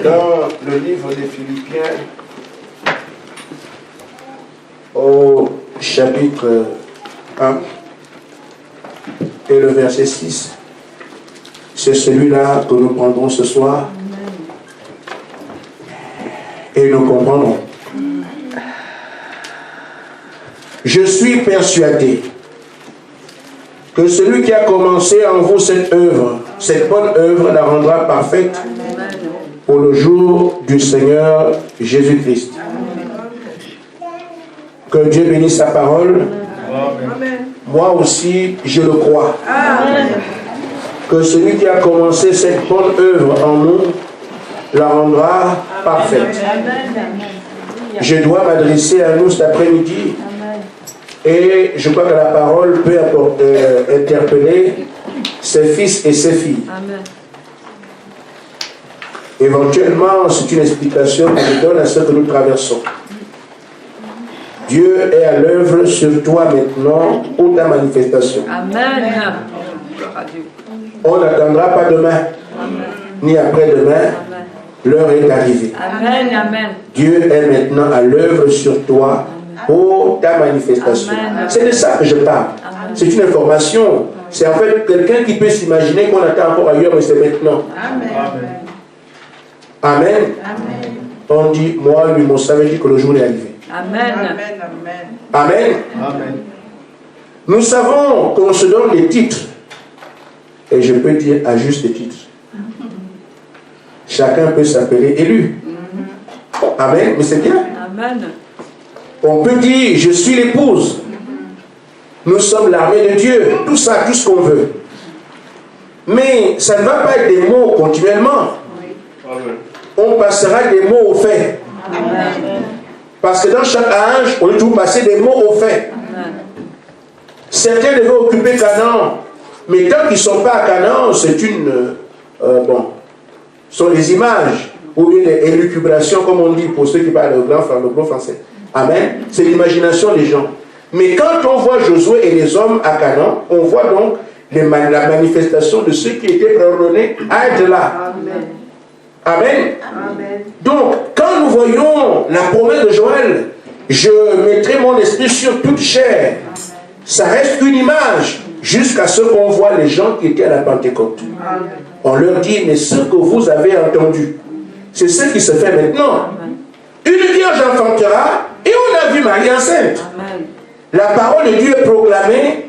Dans le livre des Philippiens, au chapitre 1 et le verset 6, c'est celui-là que nous prendrons ce soir et nous comprendrons. Je suis persuadé que celui qui a commencé en vous cette œuvre, cette bonne œuvre, la rendra parfaite pour le jour du Seigneur Jésus-Christ. Que Dieu bénisse sa parole. Amen. Moi aussi, je le crois. Amen. Que celui qui a commencé cette bonne œuvre en nous la rendra parfaite. Amen. Je dois m'adresser à nous cet après-midi et je crois que la parole peut interpeller ses fils et ses filles. Amen. Éventuellement, c'est une explication que je donne à ce que nous traversons. Dieu est à l'œuvre sur toi maintenant pour ta manifestation. Amen. On n'attendra pas demain, ni après-demain. L'heure est arrivée. Amen. Amen. Dieu est maintenant à l'œuvre sur toi pour ta manifestation. C'est de ça que je parle. C'est une information. C'est en fait quelqu'un qui peut s'imaginer qu'on attend encore ailleurs, mais c'est maintenant. Amen. Amen. Amen. On dit, moi, lui, mon savait dit que le jour est arrivé. Amen. Amen. Amen. Amen. Nous savons qu'on se donne des titres. Et je peux dire à juste titre. Chacun peut s'appeler élu. Amen. Mais c'est bien. Amen. On peut dire, je suis l'épouse. Nous sommes l'armée de Dieu. Tout ça, tout ce qu'on veut. Mais ça ne va pas être des mots continuellement. Amen. On passera des mots aux faits. Amen. Parce que dans chaque âge, on est toujours passé des mots aux faits. Amen. Certains devaient occuper Canaan. Mais tant qu'ils ne sont pas à Canaan, c'est une... sont les images ou une élucubration, comme on dit pour ceux qui parlent le gros français. Amen. C'est l'imagination des gens. Mais quand on voit Josué et les hommes à Canaan, on voit donc la manifestation de ceux qui étaient préordonnés à être là. Amen. Amen. Amen. Donc, quand nous voyons la promesse de Joël, je mettrai mon esprit sur toute chair. Ça reste une image jusqu'à ce qu'on voit les gens qui étaient à la Pentecôte. Amen. On leur dit, mais ce que vous avez entendu, c'est ce qui se fait maintenant. Amen. Une vierge enfantera et on a vu Marie enceinte. Amen. La parole de Dieu est proclamée,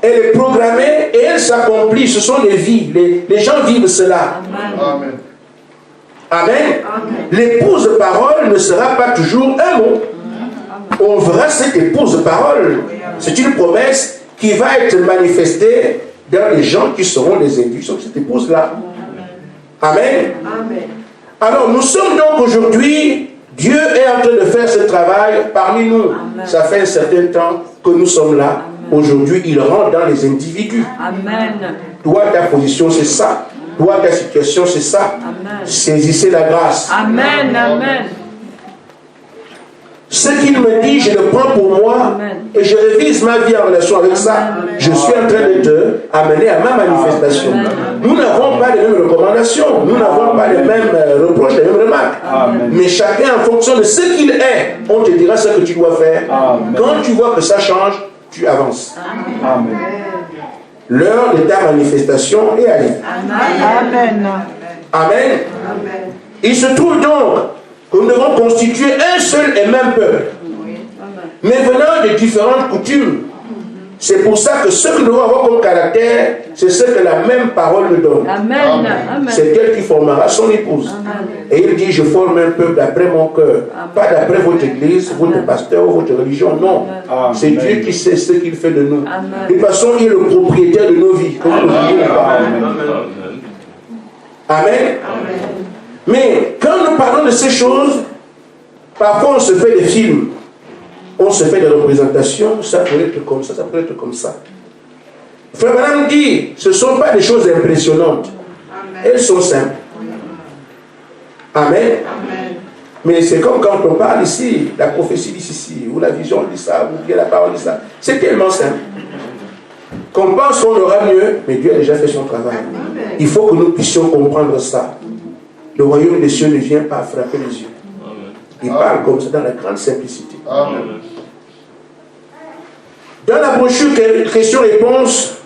elle est programmée et elle s'accomplit. Ce sont les vies, les gens vivent cela. Amen. Amen. Amen. L'épouse de parole ne sera pas toujours un mot. On verra cette épouse de parole. C'est une promesse qui va être manifestée dans les gens qui seront les élus sur cette épouse-là. Amen. Amen. Alors nous sommes donc aujourd'hui, Dieu est en train de faire ce travail parmi nous. Amen. Ça fait un certain temps que nous sommes là. Aujourd'hui, il rentre dans les individus. Amen. Toi, ta position, c'est ça. Toi, ta situation, c'est ça. Amen. Saisissez la grâce. Amen. Amen. Ce qu'il me dit, je le prends pour moi. Amen. Et je révise ma vie en relation avec ça. Amen. Je suis en train de te amener à ma manifestation. Amen. Nous n'avons pas les mêmes recommandations. Nous n'avons pas les mêmes reproches, les mêmes remarques. Amen. Mais chacun, en fonction de ce qu'il est, on te dira ce que tu dois faire. Amen. Quand tu vois que ça change, tu avances. Amen. L'heure de ta manifestation est arrivée. Amen. Amen. Amen. Il se trouve donc que nous devons constituer un seul et même peuple. Mais venant de différentes coutumes, c'est pour ça que ce que nous devons avoir comme caractère, c'est ce que la même parole nous donne. Amen. C'est elle qui formera son épouse. Amen. Et il dit, je forme un peuple d'après mon cœur. Pas d'après votre église, votre pasteur ou votre religion. Non. C'est Dieu qui sait ce qu'il fait de nous. Amen. De toute façon, il est le propriétaire de nos vies. Comme nous Amen. Mais quand nous parlons de ces choses, parfois on se fait des films. On se fait des représentations, ça pourrait être comme ça, ça pourrait être comme ça. Frère Branham dit, ce ne sont pas des choses impressionnantes. Amen. Elles sont simples. Amen. Amen. Mais c'est comme quand on parle ici, la prophétie dit ceci, ou la vision dit ça, ou bien la parole dit ça. C'est tellement simple. Qu'on pense qu'on aura mieux, mais Dieu a déjà fait son travail. Amen. Il faut que nous puissions comprendre ça. le royaume des cieux ne vient pas frapper les yeux. Il parle comme ça dans la grande simplicité. Amen. Dans la brochure question-réponse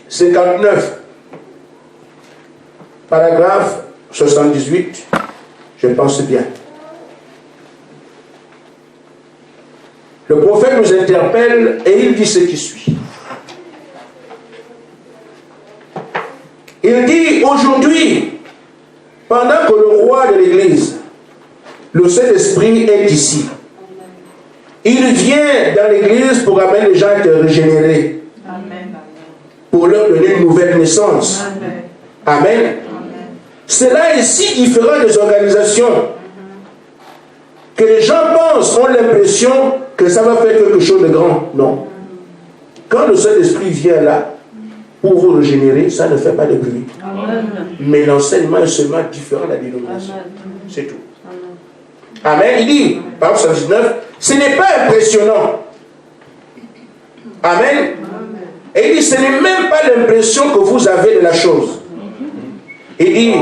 59, paragraphe 78, je pense bien. Le prophète nous interpelle et il dit ce qui suit. Il dit aujourd'hui, pendant que le roi de l'Église, le Saint-Esprit est ici, il vient dans l'Église pour amener les gens à être régénérés. Amen. Pour leur donner une nouvelle naissance. Amen. Amen. Amen. Cela est si différent des organisations que les gens pensent, ont l'impression que ça va faire quelque chose de grand. Non. Quand le Saint-Esprit vient là, pour vous régénérer, ça ne fait pas de bruit. Amen. Mais l'enseignement est seulement différent de la dénomination. C'est tout. Amen. Il dit, par 119, ce n'est pas impressionnant. Amen. Amen. Et il dit, ce n'est même pas l'impression que vous avez de la chose. Il dit,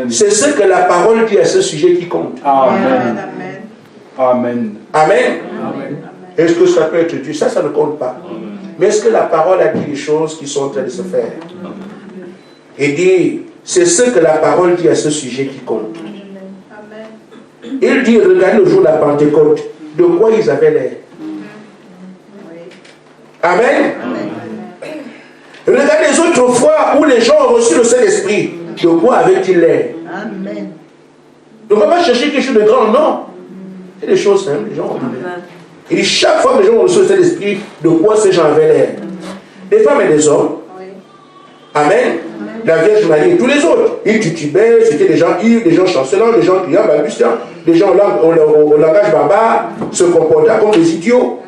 c'est ce que la parole dit à ce sujet qui compte. Amen. Amen. Amen. Amen. Est-ce que ça peut être Dieu? Ça ne compte pas. Amen. Mais est-ce que la parole a dit les choses qui sont en train de se faire? Il dit, c'est ce que la parole dit à ce sujet qui compte. Il dit, regardez le jour de la Pentecôte, de quoi ils avaient l'air. Amen. Amen. Regardez les autres fois où les gens ont reçu le Saint-Esprit, de quoi avaient-ils l'air? Amen. On ne va pas chercher quelque chose de grand, non. C'est des choses simples, les gens ont l'air. Il dit, chaque fois que les gens ont reçu le Saint-Esprit, de quoi ces gens avaient l'air? Des femmes et des hommes. Amen. Amen. La Vierge Marie et tous les autres. Ils titubaient, c'était des gens ivres, des gens chancelants, des gens criants, balbutiants, des gens au langage barbare, se comportaient comme des idiots.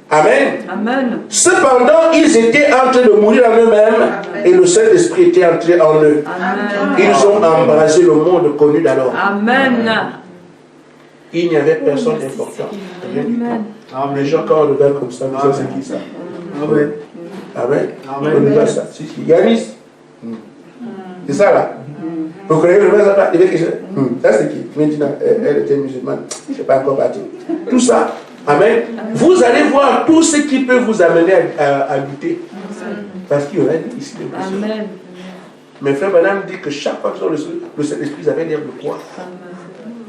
Amen. Amen. Cependant, ils étaient en train de mourir en eux-mêmes et le Saint-Esprit était entré en eux. Amen. Ils ont embrasé le monde connu d'alors. Amen. Il n'y avait personne d'important. Les gens, quand on regarde comme ça, vous savez c'est qui ça? Amen. Amen. Amen. On regarde ça. Yanis. C'est ça là. Vous connaissez le ça? Ça c'est qui? Maintenant, elle était musulmane. Je ne sais pas encore parti. Tout ça. Amen. Vous allez voir tout ce qui peut vous amener à lutter. Parce qu'il y aura ici des blessures. Amen. Mais frère Madame dit que chaque fois que le Saint-Esprit avait l'air de quoi?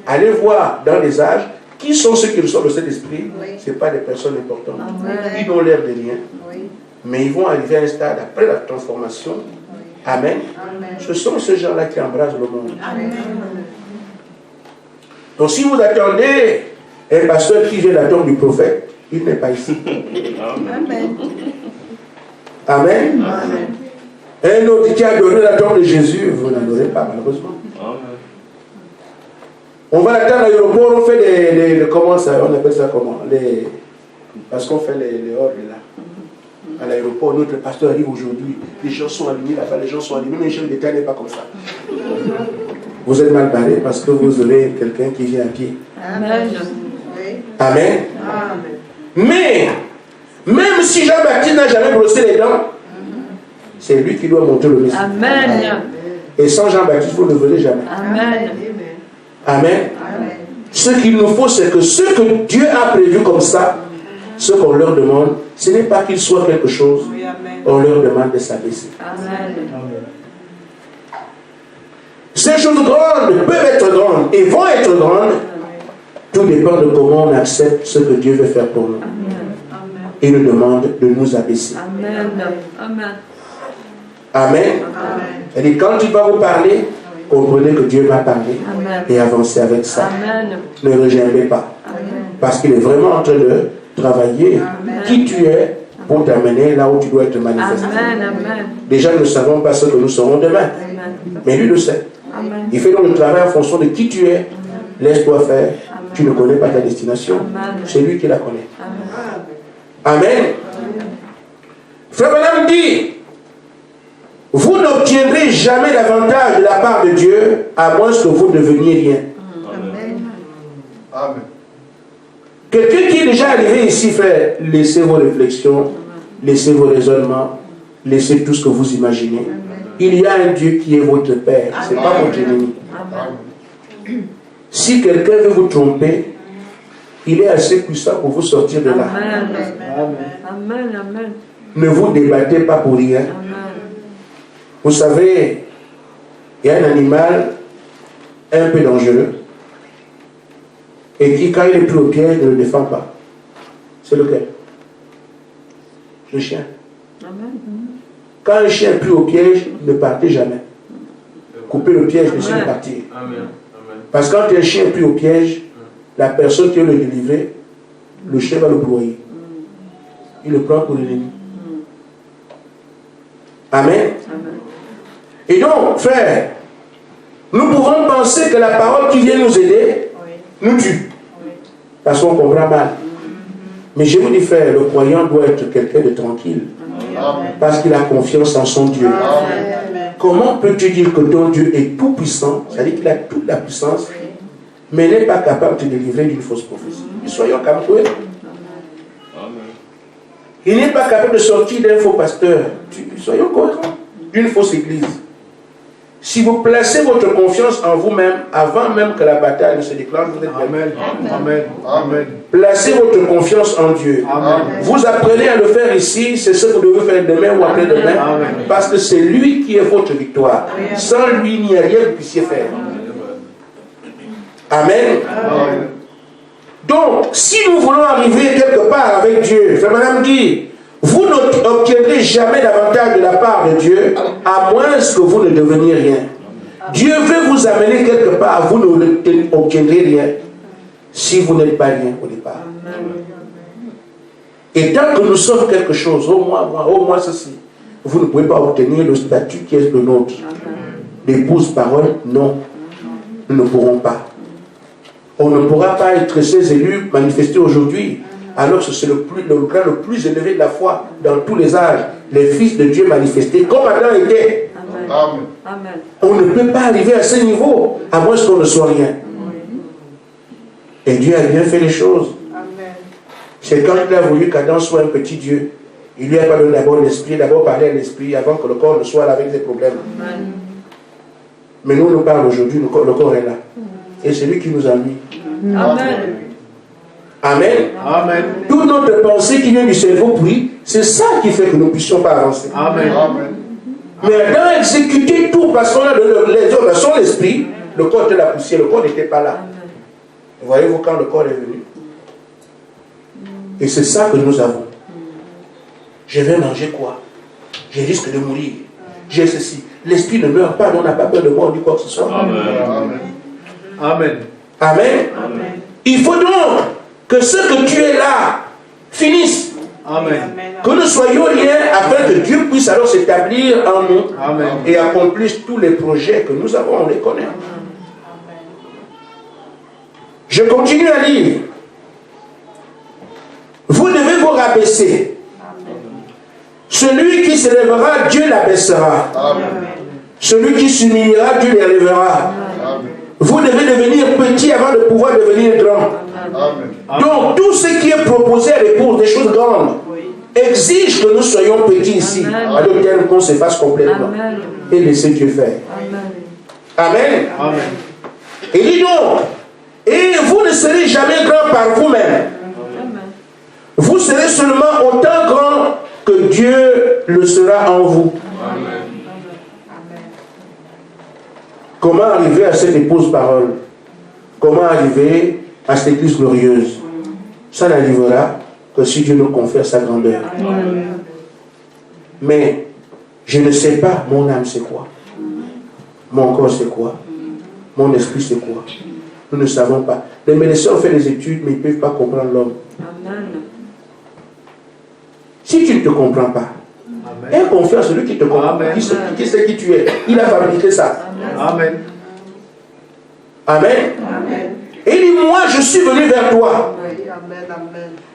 Allez voir dans les âges qui sont ceux qui reçoivent le Saint-Esprit. Ce n'est pas des personnes importantes. Amen. Ils n'ont l'air de rien. Oui. Mais ils vont arriver à un stade après la transformation. Amen. Amen. Ce sont ces gens-là qui embrassent le monde. Amen. Donc si vous attendez un pasteur qui vient d'attendre du prophète, il n'est pas ici. Amen. Amen. Amen. Un autre qui a donné la tombe de Jésus, vous n'en aurez pas malheureusement. Amen. On va attendre à l'aéroport, on fait comment ça, on appelle ça comment parce qu'on fait les ordres là. À l'aéroport, notre pasteur arrive aujourd'hui, les gens sont alignés là-bas, les gens sont alignés, mais les gens d'État n'est pas comme ça. Vous êtes mal barré parce que vous aurez quelqu'un qui vient à pied. Amen. Amen. Amen. Mais, même si Jean-Baptiste n'a jamais brossé les dents, c'est lui qui doit monter le message. Amen. Et sans Jean-Baptiste, vous ne le verrez jamais. Amen. Amen. Amen. Ce qu'il nous faut, c'est que ce que Dieu a prévu comme ça, ce qu'on leur demande, ce n'est pas qu'ils soient quelque chose, oui, on leur demande de s'abaisser. Amen. Ces choses grandes peuvent être grandes et vont être grandes. Tout dépend de comment on accepte ce que Dieu veut faire pour nous. Amen. Il nous demande de nous abaisser. Amen. Amen. Amen. Amen. Et quand il va vous parler, comprenez que Dieu m'a parlé. Amen. Et avancez avec ça. Amen. Ne rejetez pas. Amen. Parce qu'il est vraiment en train de travailler. Amen. Qui tu es pour t'amener là où tu dois être manifesté. Amen. Amen. Déjà, nous ne savons pas ce que nous serons demain. Amen. Mais lui le sait. Amen. Il fait donc le travail en fonction de qui tu es. Laisse-toi faire. Amen. Tu ne connais pas ta destination. C'est lui qui la connaît. Amen. Amen. Amen. Frère Branham dit, vous n'obtiendrez jamais l'avantage de la part de Dieu à moins que vous ne deveniez rien. Amen. Amen. Quelqu'un qui est déjà arrivé ici, frère, laissez vos réflexions, laissez vos raisonnements, laissez tout ce que vous imaginez. Amen. Il y a un Dieu qui est votre Père, ce n'est pas votre ennemi. Si quelqu'un veut vous tromper, il est assez puissant pour vous sortir de là. Amen. Ne vous débattez pas pour rien. Vous savez, il y a un animal un peu dangereux et qui, quand il est pris au piège, ne le défend pas. C'est lequel? Le chien. Quand un chien est pris au piège, ne partez jamais. Coupez le piège, laissez le partir. Parce que quand un chien est pris au piège, la personne qui veut le délivrer, le chien va le broyer. Il le prend pour l'ennemi. Amen. Et donc, frère, nous pouvons penser que la parole qui vient nous aider nous tue. Parce qu'on comprend mal. Mais je vous dis, frère, le croyant doit être quelqu'un de tranquille. Parce qu'il a confiance en son Dieu. Comment peux-tu dire que ton Dieu est tout puissant, c'est-à-dire qu'il a toute la puissance, mais n'est pas capable de te délivrer d'une fausse prophétie? Soyons capables. Il n'est pas capable de sortir d'un faux pasteur. Soyons cohérents. D'une fausse église. Si vous placez votre confiance en vous-même, avant même que la bataille ne se déclenche, vous êtes Amen. Placez votre confiance en Dieu. Amen. Vous apprenez à le faire ici, c'est ce que vous devez faire demain ou après-demain, parce que c'est lui qui est votre victoire. Amen. Sans lui, il n'y a rien que vous puissiez faire. Amen. Amen. Donc, si nous voulons arriver quelque part avec Dieu, frère madame dit, vous n'obtiendrez jamais davantage de la part de Dieu, à moins que vous ne deveniez rien. Dieu veut vous amener quelque part, vous n'obtiendrez rien si vous n'êtes pas rien au départ. Et tant que nous sommes quelque chose, au moins ceci, vous ne pouvez pas obtenir le statut qui est le nôtre. L'épouse parole, non. Nous ne pourrons pas. On ne pourra pas être ces élus manifestés aujourd'hui, alors que c'est le grand le plus élevé de la foi dans tous les âges, les fils de Dieu manifestés, comme Adam était. Amen. On ne peut pas arriver à ce niveau, à moins qu'on ne soit rien. Et Dieu a bien fait les choses. C'est quand il a voulu qu'Adam soit un petit Dieu, il lui a pas donné d'abord l'esprit, d'abord parlé à l'esprit, avant que le corps ne soit là avec des problèmes. Mais nous parlons aujourd'hui, le corps est là. Et c'est lui qui nous a mis. Amen. Toute notre pensée qui vient du cerveau pris, c'est ça qui fait que nous ne puissions pas avancer. Mais Adam a exécuté tout parce qu'on a les hommes sans l'esprit, le corps était la poussière, le corps n'était pas là. Voyez-vous quand le corps est venu? Et c'est ça que nous avons. Je vais manger quoi? Je risque de mourir. J'ai ceci. L'esprit ne meurt pas, on n'a pas peur de mort, ni quoi que ce soit. Amen. Il faut donc que ce que tu es là finisse. Que nous soyons liés afin que Dieu puisse alors s'établir en nous et accomplir tous les projets que nous avons, on les connaît. Je continue à lire. Vous devez vous rabaisser. Celui qui s'élèvera, Dieu l'abaissera. Celui qui s'humiliera, Dieu l'élèvera. Vous devez devenir petit avant de pouvoir devenir grand. Donc tout ce qui est proposé à l'épouse, des choses grandes, exige que nous soyons petits ici, à d'autres termes qu'on s'efface complètement et laisser Dieu faire. Amen. Et dit donc, et vous ne serez jamais grand par vous-même. Vous serez seulement autant grand que Dieu le sera en vous. Comment arriver à cette épouse parole? Comment arriver à cette église glorieuse? Ça n'arrivera que si Dieu nous confère sa grandeur. Mais je ne sais pas, mon âme c'est quoi? Mon corps c'est quoi? Mon esprit c'est quoi? Nous ne savons pas. Les médecins ont fait des études, mais ils ne peuvent pas comprendre l'homme. Si tu ne te comprends pas, aie confiance à celui qui te comprend, qui sait qui tu es. Il a fabriqué ça. Amen. Et il dit, moi je suis venu vers toi.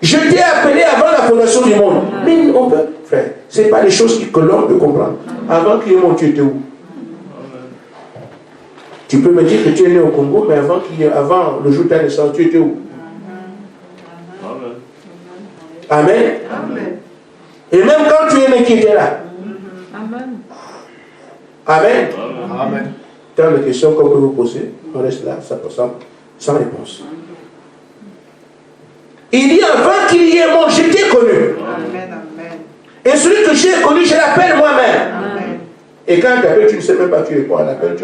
Je t'ai appelé avant la fondation du monde. Mais on peut, frère, ce n'est pas les choses que l'homme peut comprendre. Avant qu'il y ait mon, tu étais où? Tu peux me dire que tu es né au Congo, mais avant le jour de ta naissance, tu étais où? Amen. Et même quand tu es né, qui était là? Amen. tant de questions qu'on peut vous poser, on reste là, ça ressemble, sans réponse. Il dit avant qu'il y ait monde, je t'ai connu. Amen. Et celui que j'ai connu, je l'appelle moi-même. Et quand tu appelles, tu ne sais même pas, tu réponds à l'appel,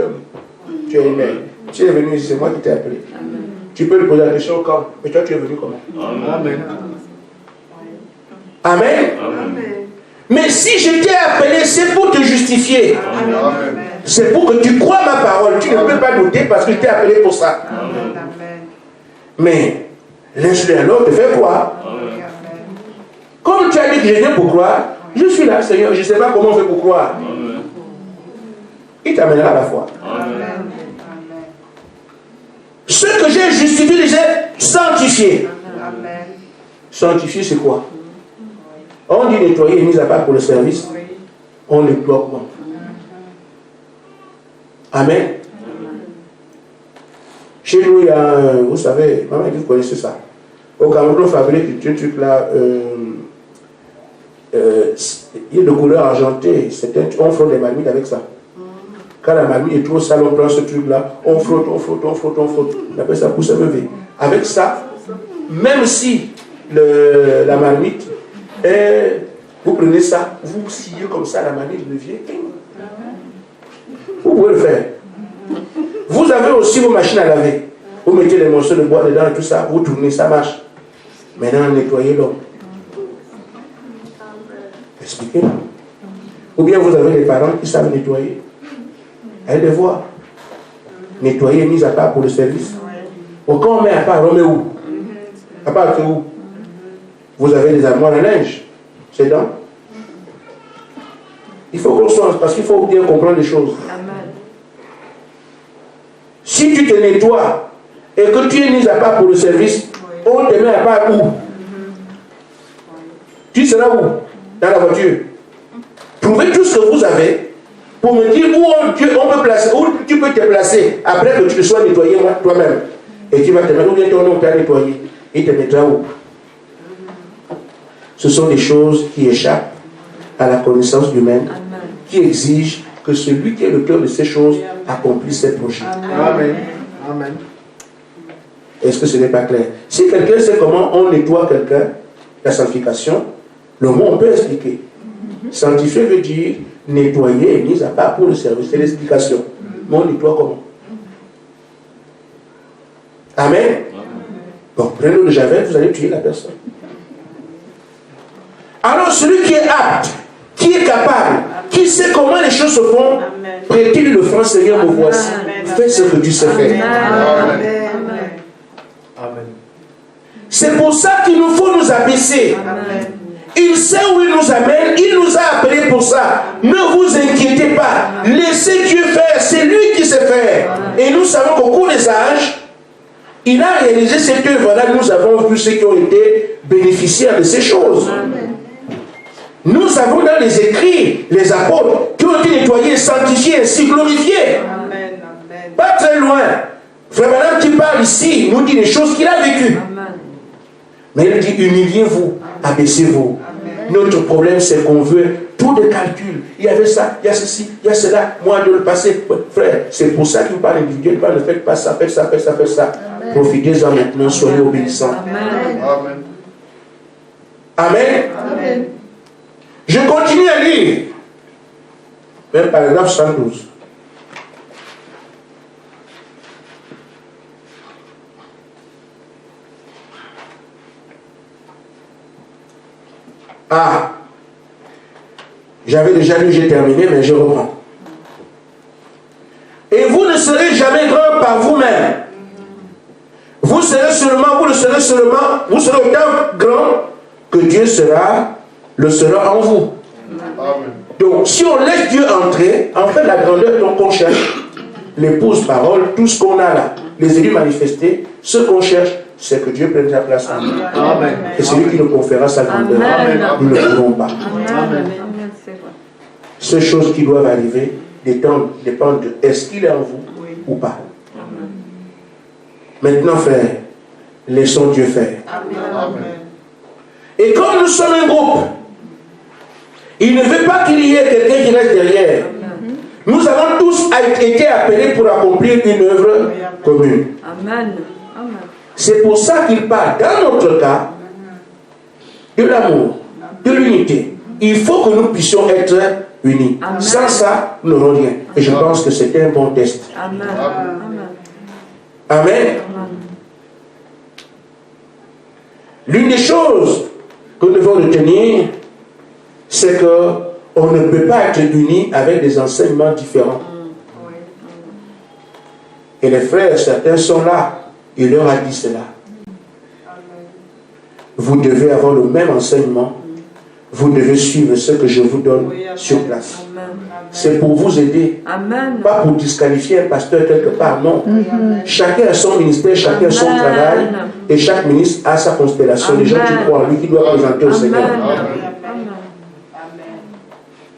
tu es aimé. Tu es venu ici, c'est moi qui t'ai appelé. Amen. Tu peux lui poser la question quand, mais toi tu es venu comment? Amen. Amen. Amen. Mais si je t'ai appelé, c'est pour te justifier. Amen. C'est pour que tu crois ma parole. Tu ne peux pas douter parce que je t'ai appelé pour ça. Amen. Mais l'insulter à l'autre te fait croire. Amen. Comme tu as dit que je viens pour croire, je suis là, Seigneur, je ne sais pas comment on fait pour croire. Amen. Il t'amènera à la foi. Amen. Ce que j'ai justifié, j'ai sanctifié. Amen. Sanctifié, c'est quoi? On dit nettoyer et mis à part pour le service. On nettoie quoi? Amen. Chez nous, il y a, vous savez, maman dit, vous connaissez ça. Au Cameroun, on fabrique un truc là, il y a de couleur argentée. On frotte des marmites avec ça. Quand la marmite est trop sale, on prend ce truc-là, on frotte. On appelle ça pousse à lever. Avec ça, même si la marmite, vous prenez ça, vous sciez comme ça, la marmite devient. Vous pouvez le faire. Vous avez aussi vos machines à laver. Vous mettez les morceaux de bois dedans et tout ça, vous tournez, ça marche. Maintenant, nettoyez l'homme. Expliquez-moi. Ou bien vous avez les parents qui savent nettoyer. Allez les voir. Nettoyer, mise à part pour le service. Bon, quand on met à part, on met où? À part c'est où? Vous avez des armoires à linge. C'est dans. Il faut qu'on soit, parce qu'il faut bien comprendre les choses. Amen. Si tu te nettoies et que tu es mis à part pour le service, on te met à part où? Tu seras où? Dans la voiture. Trouvez tout ce que vous avez pour me dire où on peut placer, où tu peux te placer après que tu te sois nettoyé toi-même. Et tu vas te mettre où bien ton nom t'a nettoyé. Il te mettra où? Ce sont des choses qui échappent à la connaissance humaine, qui exigent que celui qui est l'auteur de ces choses accomplisse ses projets. Amen. Amen. Est-ce que ce n'est pas clair? Si quelqu'un sait comment on nettoie quelqu'un, la sanctification, le mot on peut expliquer. Sanctifier veut dire nettoyer et mise à part pour le service. C'est l'explication. Mais on nettoie comment? Amen. Bon, prenez le javel, vous allez tuer la personne. Alors celui qui est apte, qui est capable, qui sait comment les choses se font, prête-lui le franc, Seigneur, me voici. Fais ce que tu sais faire. Amen. Amen. C'est pour ça qu'il nous faut nous abaisser. Amen. Il sait où il nous amène, il nous a appelés pour ça. Ne vous inquiétez pas. Laissez Dieu faire, c'est lui qui sait faire. Et nous savons qu'au cours des âges, il a réalisé cette œuvre-là. Nous avons vu ceux qui ont été bénéficiaires de ces choses. Amen. Nous avons dans les écrits les apôtres qui ont été nettoyés, sanctifiés, ainsi glorifiés. Amen. Amen. Pas très loin. Frère Branham qui parle ici nous dit les choses qu'il a vécues. Amen. Mais il dit humiliez-vous, abaissez-vous. Notre problème c'est qu'on veut tout de calcul. Il y avait ça, il y a ceci, il y a cela. Moi de le passer, frère, c'est pour ça qu'il parle individuel. Ne faites pas ça, faites ça, faites ça, faites ça. Profitez-en maintenant, soyez obéissants. Amen. Amen. Amen. Amen. Je continue à lire. Même paragraphe 112. Ah, j'avais déjà lu, j'ai terminé, mais je reprends. Et vous ne serez jamais grand par vous-même. Vous serez autant grand que Dieu le sera en vous. Amen. Donc, si on laisse Dieu entrer, en fait, la grandeur qu'on cherche, l'épouse, parole, tout ce qu'on a là, les élus manifestés, ce qu'on cherche, c'est que Dieu prenne sa place en nous. Amen. Et c'est lui qui nous conférera sa grandeur. Amen. Nous ne pourrons pas. Amen. Ces choses qui doivent arriver dépendent de est-ce qu'il est en vous ou pas. Amen. Maintenant, frère, laissons Dieu faire. Amen. Et comme nous sommes un groupe, il ne veut pas qu'il y ait quelqu'un qui reste derrière. Nous avons tous été appelés pour accomplir une œuvre commune. Amen. Amen. C'est pour ça qu'il parle, dans notre cas, de l'amour, de l'unité. Il faut que nous puissions être unis. Amen. Sans ça, nous n'aurons rien. Et je pense que c'est un bon test. Amen. Amen. Amen. L'une des choses que nous devons retenir, c'est qu'on ne peut pas être unis avec des enseignements différents. Et les frères, certains sont là, il leur a dit cela. Vous devez avoir le même enseignement. Vous devez suivre ce que je vous donne sur place. C'est pour vous aider. Amen. Pas pour disqualifier un pasteur quelque part, non. Chacun a son ministère, chacun a son travail. Et chaque ministre a sa constellation. Les gens qui croient en lui, qui doivent présenter au Seigneur.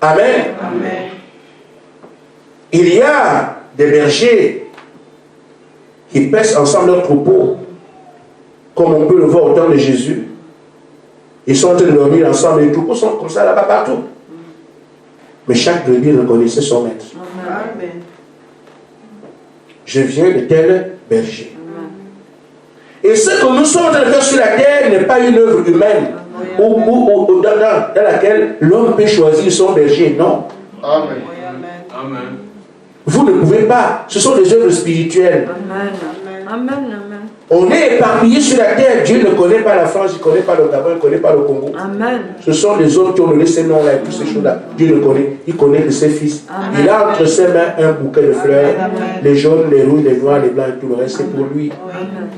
Amen. Il y a des bergers qui paissent ensemble leurs troupeaux, comme on peut le voir au temps de Jésus. Ils sont en train de dormir ensemble, les troupeaux sont comme ça là-bas partout. Mais chaque brebis reconnaissait son maître. Amen. Je viens de tel berger. Et ce que nous sommes en train de faire sur la terre n'est pas une œuvre humaine dans laquelle l'homme peut choisir son berger. Non. Amen. Amen. Vous ne pouvez pas. Ce sont des œuvres spirituelles. Amen. Amen. Amen. On est éparpillé sur la terre. Dieu ne connaît pas la France, il ne connaît pas le Gabon, il ne connaît pas le Congo. Amen. Ce sont les hommes qui ont donné ces noms-là et toutes ces choses-là. Dieu le connaît. Il connaît que ses fils. Amen. Il a entre ses mains un bouquet de fleurs. Amen. Les jaunes, les rouges, les noirs, les blancs et tout le reste, c'est pour lui. Amen.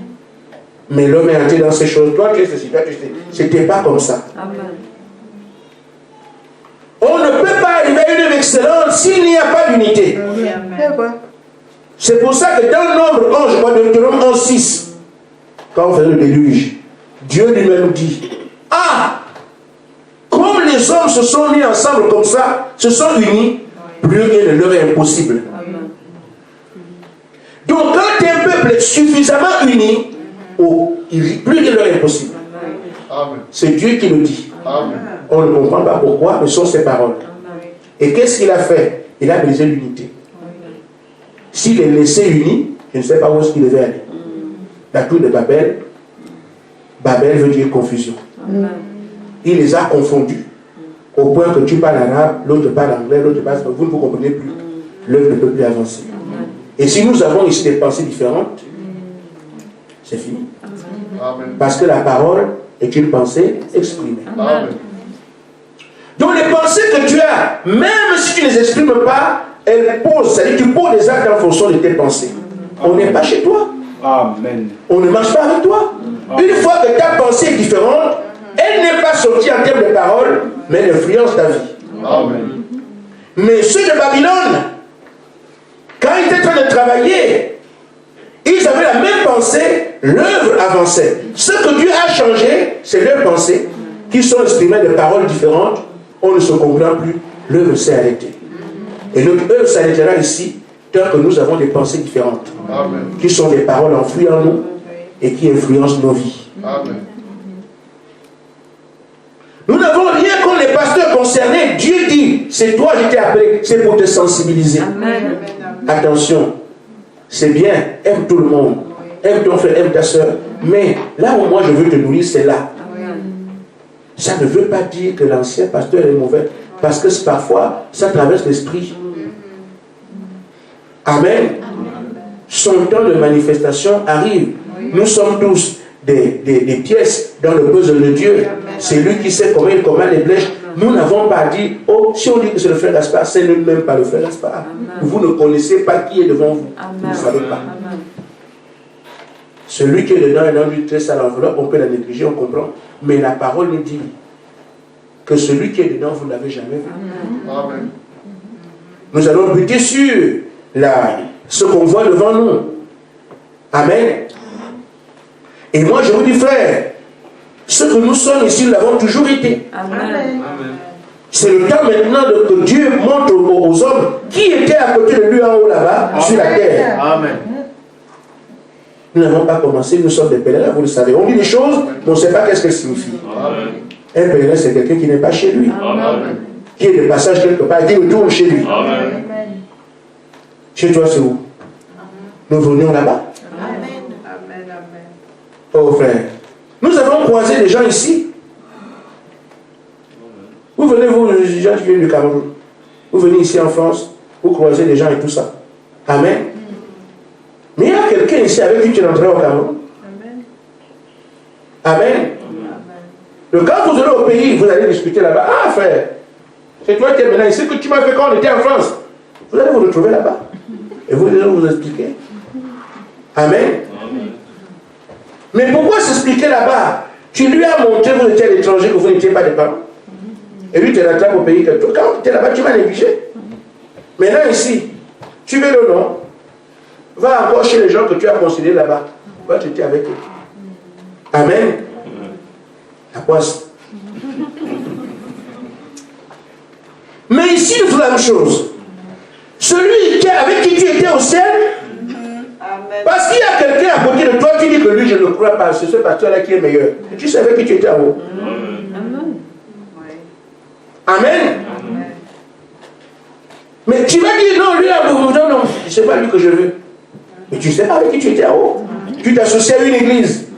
Mais l'homme est entré dans ces choses. Toi, tu es ceci, toi, tu es ceci. C'était pas comme ça. Amen. On ne peut pas arriver à une œuvre excellente s'il n'y a pas d'unité. C'est pour ça que dans le nombre 11, je crois, de Deutéronome 11:6, quand on fait le déluge, Dieu lui-même dit, ah, comme les hommes se sont mis ensemble comme ça, se sont unis, plus rien ne leur est impossible. Amen. Donc quand un peuple est suffisamment uni, plus rien ne leur est impossible. Amen. C'est Dieu qui le dit. Amen. On ne comprend pas pourquoi, mais ce sont ses paroles. Et qu'est-ce qu'il a fait? Il a brisé l'unité. S'il les laissait unis, je ne sais pas où est-ce qu'il devait aller. La tour de Babel, Babel veut dire confusion. Amen. Il les a confondus. Au point que tu parles arabe, l'autre parle anglais, l'autre parle... Vous ne vous comprenez plus. L'œuvre ne peut plus avancer. Et si nous avons ici des pensées différentes, c'est fini. Amen. Parce que la parole est une pensée exprimée. Amen. Donc les pensées que tu as, même si tu ne les exprimes pas, elles posent, c'est-à-dire que tu poses des actes en fonction de tes pensées. On n'est pas chez toi. Amen. On ne marche pas avec toi. Une fois que ta pensée est différente, elle n'est pas sortie en termes de parole, mais elle influence ta vie. Amen. Mais ceux de Babylone, quand ils étaient en train de travailler, ils avaient la même pensée, l'œuvre avançait. Ce que Dieu a changé, c'est leurs pensées, qui sont exprimées de paroles différentes. On ne se comprend plus, l'œuvre s'est arrêtée. Et notre œuvre s'arrêtera ici, tant que nous avons des pensées différentes, Amen. qui sont des paroles enfouies en nous et qui influencent nos vies. Amen. Nous n'avons rien contre les pasteurs concernés. Dieu dit, c'est toi qui t'ai appelé, c'est pour te sensibiliser. Amen. Attention, c'est bien, aime tout le monde, aime ton frère, aime ta soeur, mais là où moi je veux te nourrir, c'est là. Ça ne veut pas dire que l'ancien pasteur est mauvais, parce que parfois, ça traverse l'esprit. Amen. Son temps de manifestation arrive. Nous sommes tous des pièces dans le puzzle de Dieu. C'est lui qui sait comment il commande les blèches. Nous n'avons pas dit, oh, si on dit que c'est le frère Gaspard, c'est même pas le frère Gaspard. Vous ne connaissez pas qui est devant vous. Vous ne savez pas. Celui qui est dedans est dans une très sale enveloppe, on peut la négliger, on comprend. Mais la parole nous dit que celui qui est dedans, vous ne l'avez jamais vu. Amen. Nous allons buter sur ce qu'on voit devant nous. Amen. Et moi, je vous dis, frère, ce que nous sommes ici, nous l'avons toujours été. Amen. C'est le temps maintenant que Dieu montre aux hommes qui était à côté de lui en haut là-bas, sur la terre. Amen. Nous n'avons pas commencé, nous sommes des pèlerins, vous le savez. On dit des choses, mais on ne sait pas qu'est-ce qu'elles signifient. Amen. Un pèlerin, c'est quelqu'un qui n'est pas chez lui, Amen. qui est de passage quelque part, qui retourne chez lui. Amen. Chez toi, c'est où? Nous venions là-bas. Amen. Amen. Amen. Oh frère, nous avons croisé des gens ici. Vous venez, vous, les gens qui viennent du Cameroun. Vous venez ici en France, vous croisez des gens et tout ça. Amen. Mais il y a quelqu'un ici avec qui tu es entré au Cameroun. Amen. Amen. Donc quand vous allez au pays, vous allez discuter là-bas. Ah frère, c'est toi qui es maintenant ici que tu m'as fait quand on était en France. Vous allez vous retrouver là-bas. Et vous allez vous expliquer. Amen. Mais pourquoi s'expliquer là-bas? Tu lui as montré que vous étiez à l'étranger, que vous n'étiez pas des parents. Et lui, tu es rentré au pays. Quand tu étais là-bas, tu m'as négligé. Maintenant ici, tu veux le nom. Va encore chez les gens que tu as considérés là-bas. Va tu étais avec eux. Amen. À quoi ça? Mais ici, il faut la même chose. Celui avec qui tu étais au ciel, parce qu'il y a quelqu'un à côté de toi, tu dis que lui, je ne crois pas, c'est ce pasteur-là qui est meilleur. Et tu savais que tu étais en haut. Amen. Mais tu vas dire non, lui, non, c'est pas lui que je veux. Mais tu ne sais pas avec qui tu étais en haut. Tu t'associes à une église.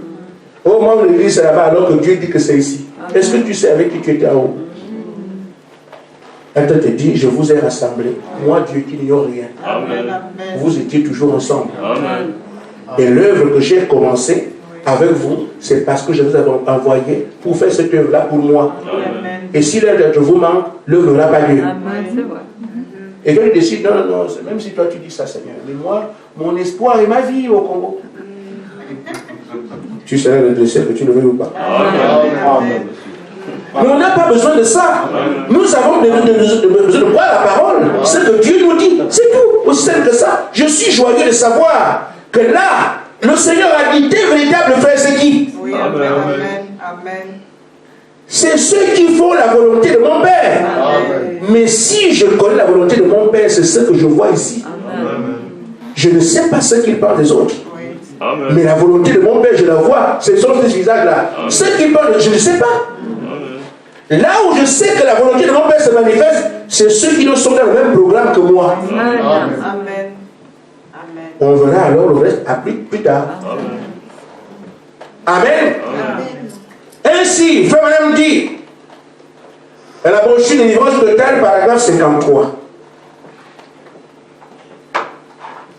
Oh, moi, l'église, c'est là-bas, alors que Dieu dit que c'est ici. Est-ce que tu sais avec qui tu étais en haut? Elle te dit, je vous ai rassemblés. Moi, Dieu qui n'ignore rien. Amen. Vous étiez toujours ensemble. Amen. Et l'œuvre que j'ai commencée avec vous, c'est parce que je vous avais envoyé pour faire cette œuvre-là pour moi. Amen. Et si l'un d'entre vous manque, l'œuvre n'aura pas lieu. Amen, c'est vrai. Et Dieu décide, non, non, non, même si toi tu dis ça, Seigneur, mais moi, mon espoir et ma vie au Congo. Tu seras le décès que tu le veux ou pas. Amen. Mais on n'a pas besoin de ça. Nous avons besoin de voir la parole. Ce que Dieu nous dit, c'est tout. Aussi simple que ça. Je suis joyeux de savoir que là, le Seigneur a dit, tes véritables frères, c'est qui? Oui, amen, amen, amen. C'est ceux qui font la volonté de mon Père. Amen. Mais si je connais la volonté de mon Père, c'est ce que je vois ici. Amen. Je ne sais pas ce qu'il parle des autres. Oui. Amen. Mais la volonté de mon Père, je la vois. Ce sont ces visages-là. Ceux qui parlent, je ne sais pas. Là où je sais que la volonté de mon Père se manifeste, c'est ceux qui ne sont dans le même programme que moi. Amen. Amen. Amen. Amen. On verra alors le reste plus tard. Amen. Ainsi, Frère Madame dit, elle a brochu une délivrance totale, paragraphe 53.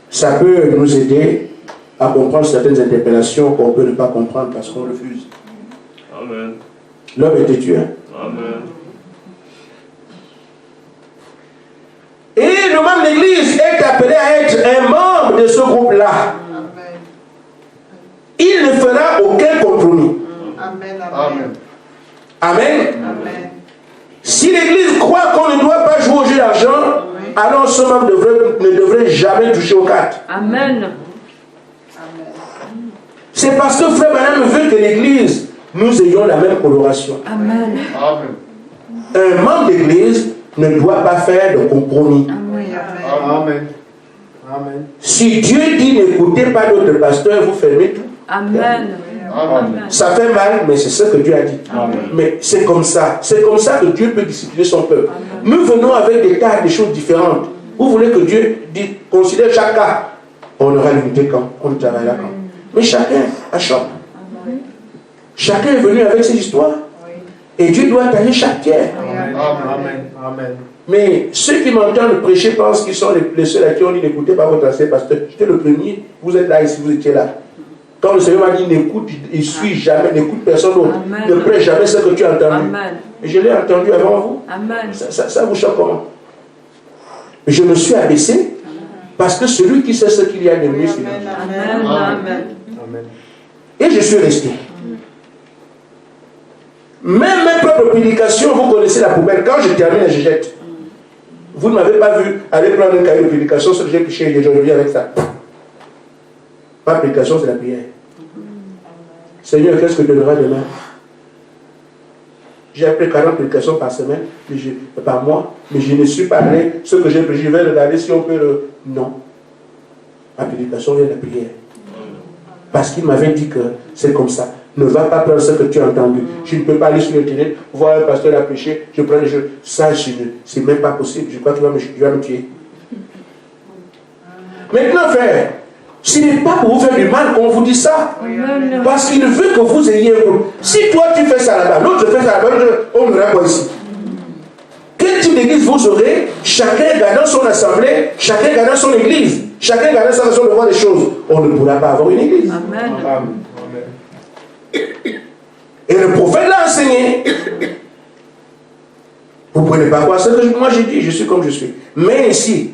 Ça peut nous aider à comprendre certaines interpellations qu'on peut ne pas comprendre parce qu'on refuse. Amen. L'homme est têtu. Hein? Amen. Et le membre de l'Église est appelé à être un membre de ce groupe-là. Il ne fera aucun compromis. Amen. Amen. Amen. Amen. Si l'Église croit qu'on ne doit pas jouer au jeu d'argent, alors ce membre ne devrait jamais toucher aux cartes. Amen. C'est parce que Frère Madame veut que l'Église, nous ayons la même coloration. Amen. Amen. Un membre d'Église ne doit pas faire de compromis. Amen. Amen. Amen. Si Dieu dit n'écoutez pas notre pasteur, vous fermez tout. Amen. Amen. Ça fait mal, mais c'est ce que Dieu a dit. Amen. Mais c'est comme ça. C'est comme ça que Dieu peut discipliner son peuple. Nous venons avec des tas de choses différentes. Vous voulez que Dieu considère chaque cas. On aura l'unité quand? On travaillera quand? Mais chacun a choc. Chacun est venu avec ses histoires. Et Dieu doit tailler chaque pierre. Amen. Amen. Amen. Mais ceux qui m'entendent prêcher pensent qu'ils sont les seuls à qui on dit n'écoutez pas votre ancien pasteur. J'étais le premier. Vous êtes là ici, vous étiez là. Quand le Seigneur m'a dit n'écoute, il suit jamais, n'écoute personne d'autre. Amen. Ne prêche jamais ce que tu as entendu. Amen. Et je l'ai entendu avant vous. Amen. Ça vous choque comment? Mais je me suis abaissé parce que celui qui sait ce qu'il y a de mieux, c'est Dieu. Amen. Amen. Amen. Et je suis resté. Même mes propres prédications, vous connaissez la poubelle. Quand je termine, je jette. Vous ne m'avez pas vu aller prendre un cahier de prédication sur le j'ai piché et je reviens avec ça. Ma prédication, c'est la prière. Seigneur, qu'est-ce que tu donneras demain? J'ai appris 40 prédications par semaine, par mois, mais je ne suis pas allé. Ce que j'ai prédit, je vais regarder si on peut le. Non. Ma prédication vient de la prière. Parce qu'il m'avait dit que c'est comme ça. Ne va pas prendre ce que tu as entendu. Je ne peux pas aller sur Internet, voir un pasteur a prêché, je prends les jeux. Ça, c'est même pas possible. Je crois qu'il va me tuer. Maintenant, frère, ce n'est pas pour vous faire du mal qu'on vous dit ça. Parce qu'il veut que vous ayez un groupe. Si toi tu fais ça là-bas, l'autre fait ça là-bas, on verra quoi ici. Quel type d'église vous aurez? Chacun gardant son assemblée, chacun gardant son église, chacun gardant sa façon de voir les choses. On ne pourra pas avoir une église. Amen. Et le prophète l'a enseigné. Vous ne prenez pas quoi ce que moi j'ai dit, je suis comme je suis. Mais ici,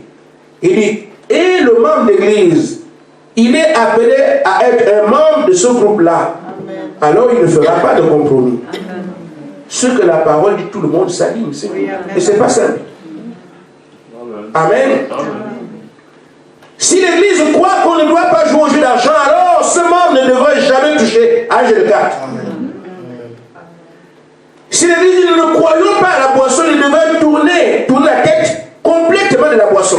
il dit, et le membre d'église, il est appelé à être un membre de ce groupe-là. Alors il ne fera pas de compromis. Amen. Ce que la parole dit, tout le monde s'aligne. Et ce n'est pas simple. Amen. Amen. Si l'église croit qu'on ne doit pas jouer au jeu d'argent, alors ce membre ne devrait jamais toucher à Angel 4. Si l'église dit nous ne croyons pas à la boisson, il devrait tourner la tête complètement de la boisson.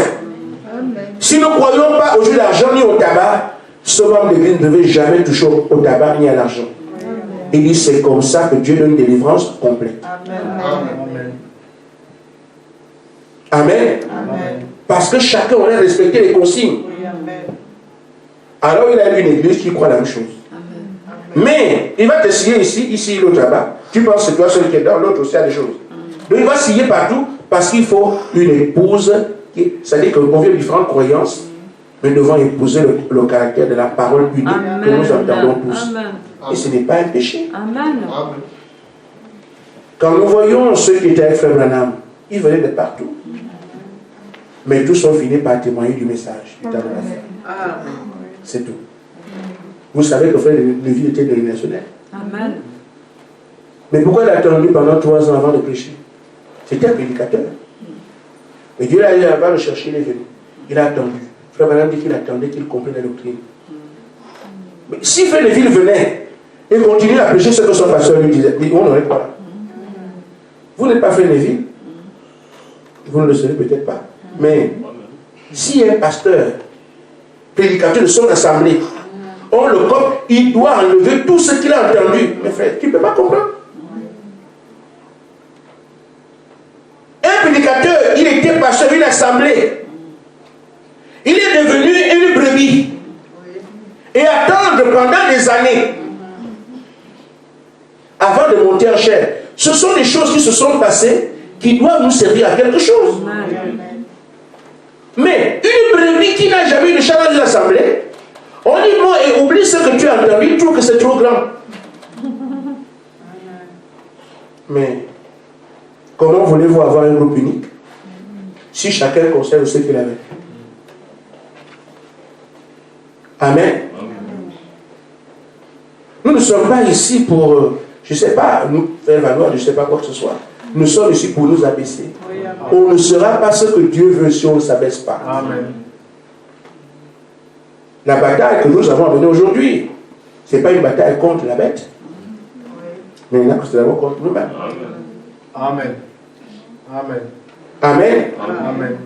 Si nous ne croyons pas au jeu d'argent ni au tabac, ce membre d'église ne devait jamais toucher au tabac ni à l'argent. Il dit c'est comme ça que Dieu donne une délivrance complète. Amen. Amen. Amen. Parce que chacun aurait respecté les consignes. Alors il a une église qui croit la même chose. Amen. Mais il va te scier ici, l'autre là-bas. Tu penses que toi seul qui est dans, l'autre aussi a des choses. Donc il va scier partout parce qu'il faut une épouse. C'est-à-dire qu'on vient de différentes croyances, mais nous devons épouser le caractère de la parole unique que nous entendons tous. Amen. Et ce n'est pas un péché. Amen. Quand nous voyons ceux qui étaient avec Frère Branham, ils venaient de partout. Mais tous ont fini par témoigner du message du temps de la fin. C'est tout. Vous savez que Frère Lévi était dénominationnel. Amen. Mais pourquoi il a attendu pendant 3 ans avant de prêcher? C'était un prédicateur. Mais Dieu va le chercher, il est venu. Il a attendu. Frère Branham dit qu'il attendait qu'il comprenne la doctrine. Mais si Frère Lévi venait et continuait à prêcher ce que son pasteur lui disait, on n'aurait pas. Vous n'êtes pas Frère Lévi, vous ne le serez peut-être pas. Mais si un pasteur, prédicateur de son assemblée, on le copie, il doit enlever tout ce qu'il a entendu. Mais frère, tu ne peux pas comprendre. Un prédicateur, il était pasteur d'une assemblée. Il est devenu une brebis. Et attendre pendant des années avant de monter en chair. Ce sont des choses qui se sont passées qui doivent nous servir à quelque chose. Mais une brebis qui n'a jamais eu de char dans une assemblée, on dit moi et oublie ce que tu as entendu, il trouve que c'est trop grand. Mais comment voulez-vous avoir un groupe unique si chacun conserve ce qu'il avait? Amen. Nous ne sommes pas ici pour, je ne sais pas, nous faire valoir, je ne sais pas quoi que ce soit. Nous sommes ici pour nous abaisser. On ne sera pas ce que Dieu veut si on ne s'abaisse pas. Amen. La bataille que nous avons à mener aujourd'hui, ce n'est pas une bataille contre la bête, mais une bataille contre nous-mêmes. Amen. Amen. Amen. Amen.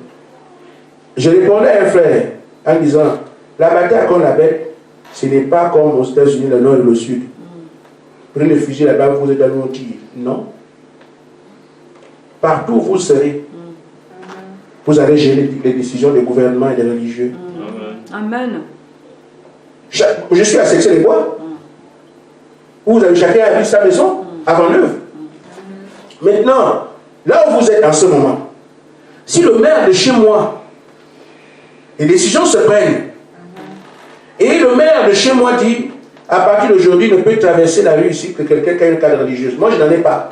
Je répondais à un frère en disant, la bataille contre la bête, ce n'est pas comme aux États-Unis, le nord et le sud. Prenez le fusil là-bas, vous êtes dans le tir. Non. Partout où vous serez, vous allez gérer les décisions des gouvernements et des religieux. Amen. Je suis à Sexé-les-Bois, où vous avez chacun habité sa maison avant l'œuvre. Maintenant, là où vous êtes en ce moment, si le maire de chez moi, les décisions se prennent, et le maire de chez moi dit, à partir d'aujourd'hui, ne peut traverser la rue ici que quelqu'un qui a une cadre religieuse. Moi, je n'en ai pas.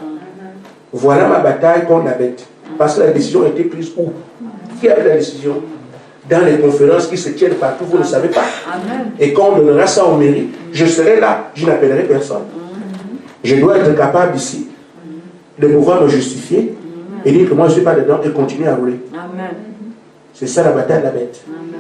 Voilà ma bataille contre la bête. Parce que la décision a été prise où? Qui a pris la décision? Dans les conférences qui se tiennent partout, vous ne savez pas. Amen. Et quand on donnera ça aux mairies, je serai là, je n'appellerai personne. Je dois être capable ici de pouvoir me justifier et dire que moi je ne suis pas dedans et continuer à rouler. Amen. C'est ça la bataille de la bête. Amen.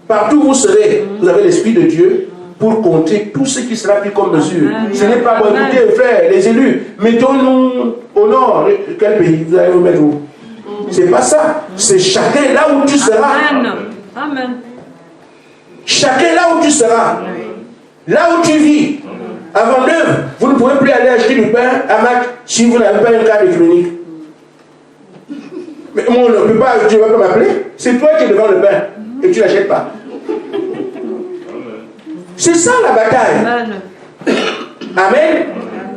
Partout où vous serez, vous avez l'Esprit de Dieu pour compter tout ce qui sera pris comme mesure. Amen. Ce n'est pas bon, écoutez frères, les élus, mettons-nous au nord. Quel pays vous allez vous mettre où? C'est pas ça. C'est chacun là où tu seras. Amen. Amen. Chacun là où tu seras. Là où tu vis. Avant l'œuvre, vous ne pouvez plus aller acheter du pain à Mac si vous n'avez pas un cas de clinique. Mais moi, on ne peut pas, tu ne vas pas m'appeler. C'est toi qui es devant le pain et tu ne l'achètes pas. C'est ça la bataille. Amen. Amen.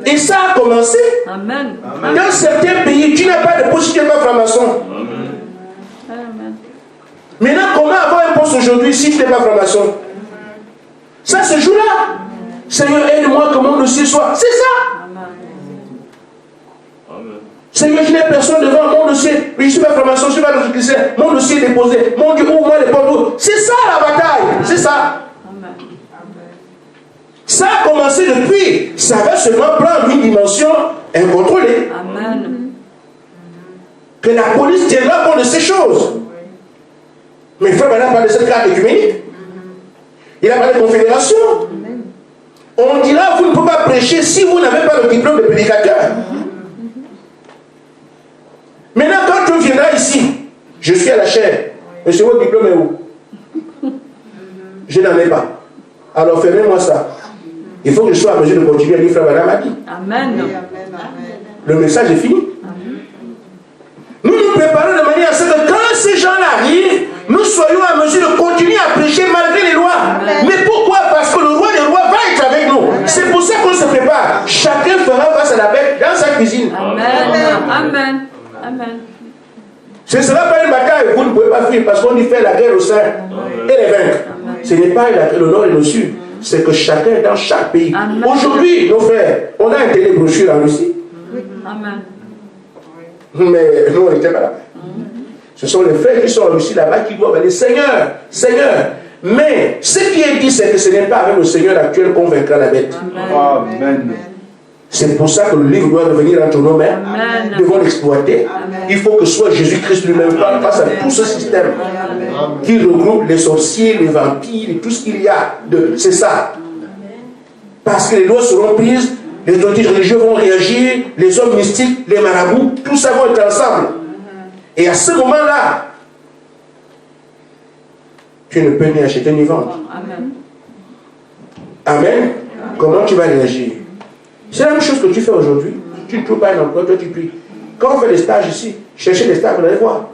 Et ça a commencé. Amen. Dans certains pays, tu n'as pas de poste, tu n'es pas franc-maçon. Amen. Maintenant, comment avoir un poste aujourd'hui si tu n'es pas franc-maçon? Ça se joue là. Seigneur, aide-moi que mon dossier soit. C'est ça. Seigneur, je n'ai personne devant mon dossier. Je ne suis pas franc-maçon, je ne suis pas dans le chrétien. Mon dossier est déposé. Mon Dieu, ouvre-moi les portes. C'est ça la bataille. C'est ça. Ça a commencé depuis. Ça va seulement prendre une dimension incontrôlée. Amen. Que la police tiendra compte de ces choses. Mais il faut maintenant parler de cette carte écuménique. Il a parlé de confédération. On dira, vous ne pouvez pas prêcher si vous n'avez pas le diplôme de prédicateur. Maintenant, quand tu viendras ici, je suis à la chaire. Monsieur, votre diplôme est où? Je n'en ai pas. Alors, fermez-moi ça. Il faut que je sois à mesure de continuer à dire, frère Madame a dit. Amen. Le message est fini. Nous nous préparons de manière à ce que quand ces gens-là arrivent, nous soyons à mesure de continuer à prêcher malgré les lois. Amen. Mais pourquoi? Parce que le roi des rois va être avec nous. C'est pour ça qu'on se prépare. Chacun fera face à la bête dans sa cuisine. Amen. Amen. Amen. Ce ne sera pas une bataille. Vous ne pouvez pas fuir parce qu'on dit faire la guerre au sein et les vaincre. Ce n'est pas le nord et le sud. C'est que chacun dans chaque pays. Aujourd'hui, nos frères, on a un télébrochure en Russie. Amen. Mais nous, on n'était pas là. Ce sont les frères qui sont en Russie là-bas qui doivent aller, Seigneur, Seigneur. Mais ce qui est dit, c'est que ce n'est pas avec le Seigneur actuel qu'on vaincra la bête. Amen. C'est pour ça que le livre doit revenir entre nos mains. Nous devons l'exploiter. Il faut que soit Jésus-Christ lui-même face à tout ce système qui regroupe les sorciers, les vampires et tout ce qu'il y a. C'est ça. Parce que les lois seront prises, les autorités religieuses vont réagir, les hommes mystiques, les marabouts, tout ça va être ensemble. Et à ce moment-là, tu ne peux ni acheter ni vendre. Amen. Amen. Comment tu vas réagir? C'est la même chose que tu fais aujourd'hui. Tu ne trouves pas un emploi, toi tu pries. Quand on fait des stages ici, cherchez des stages, vous allez voir.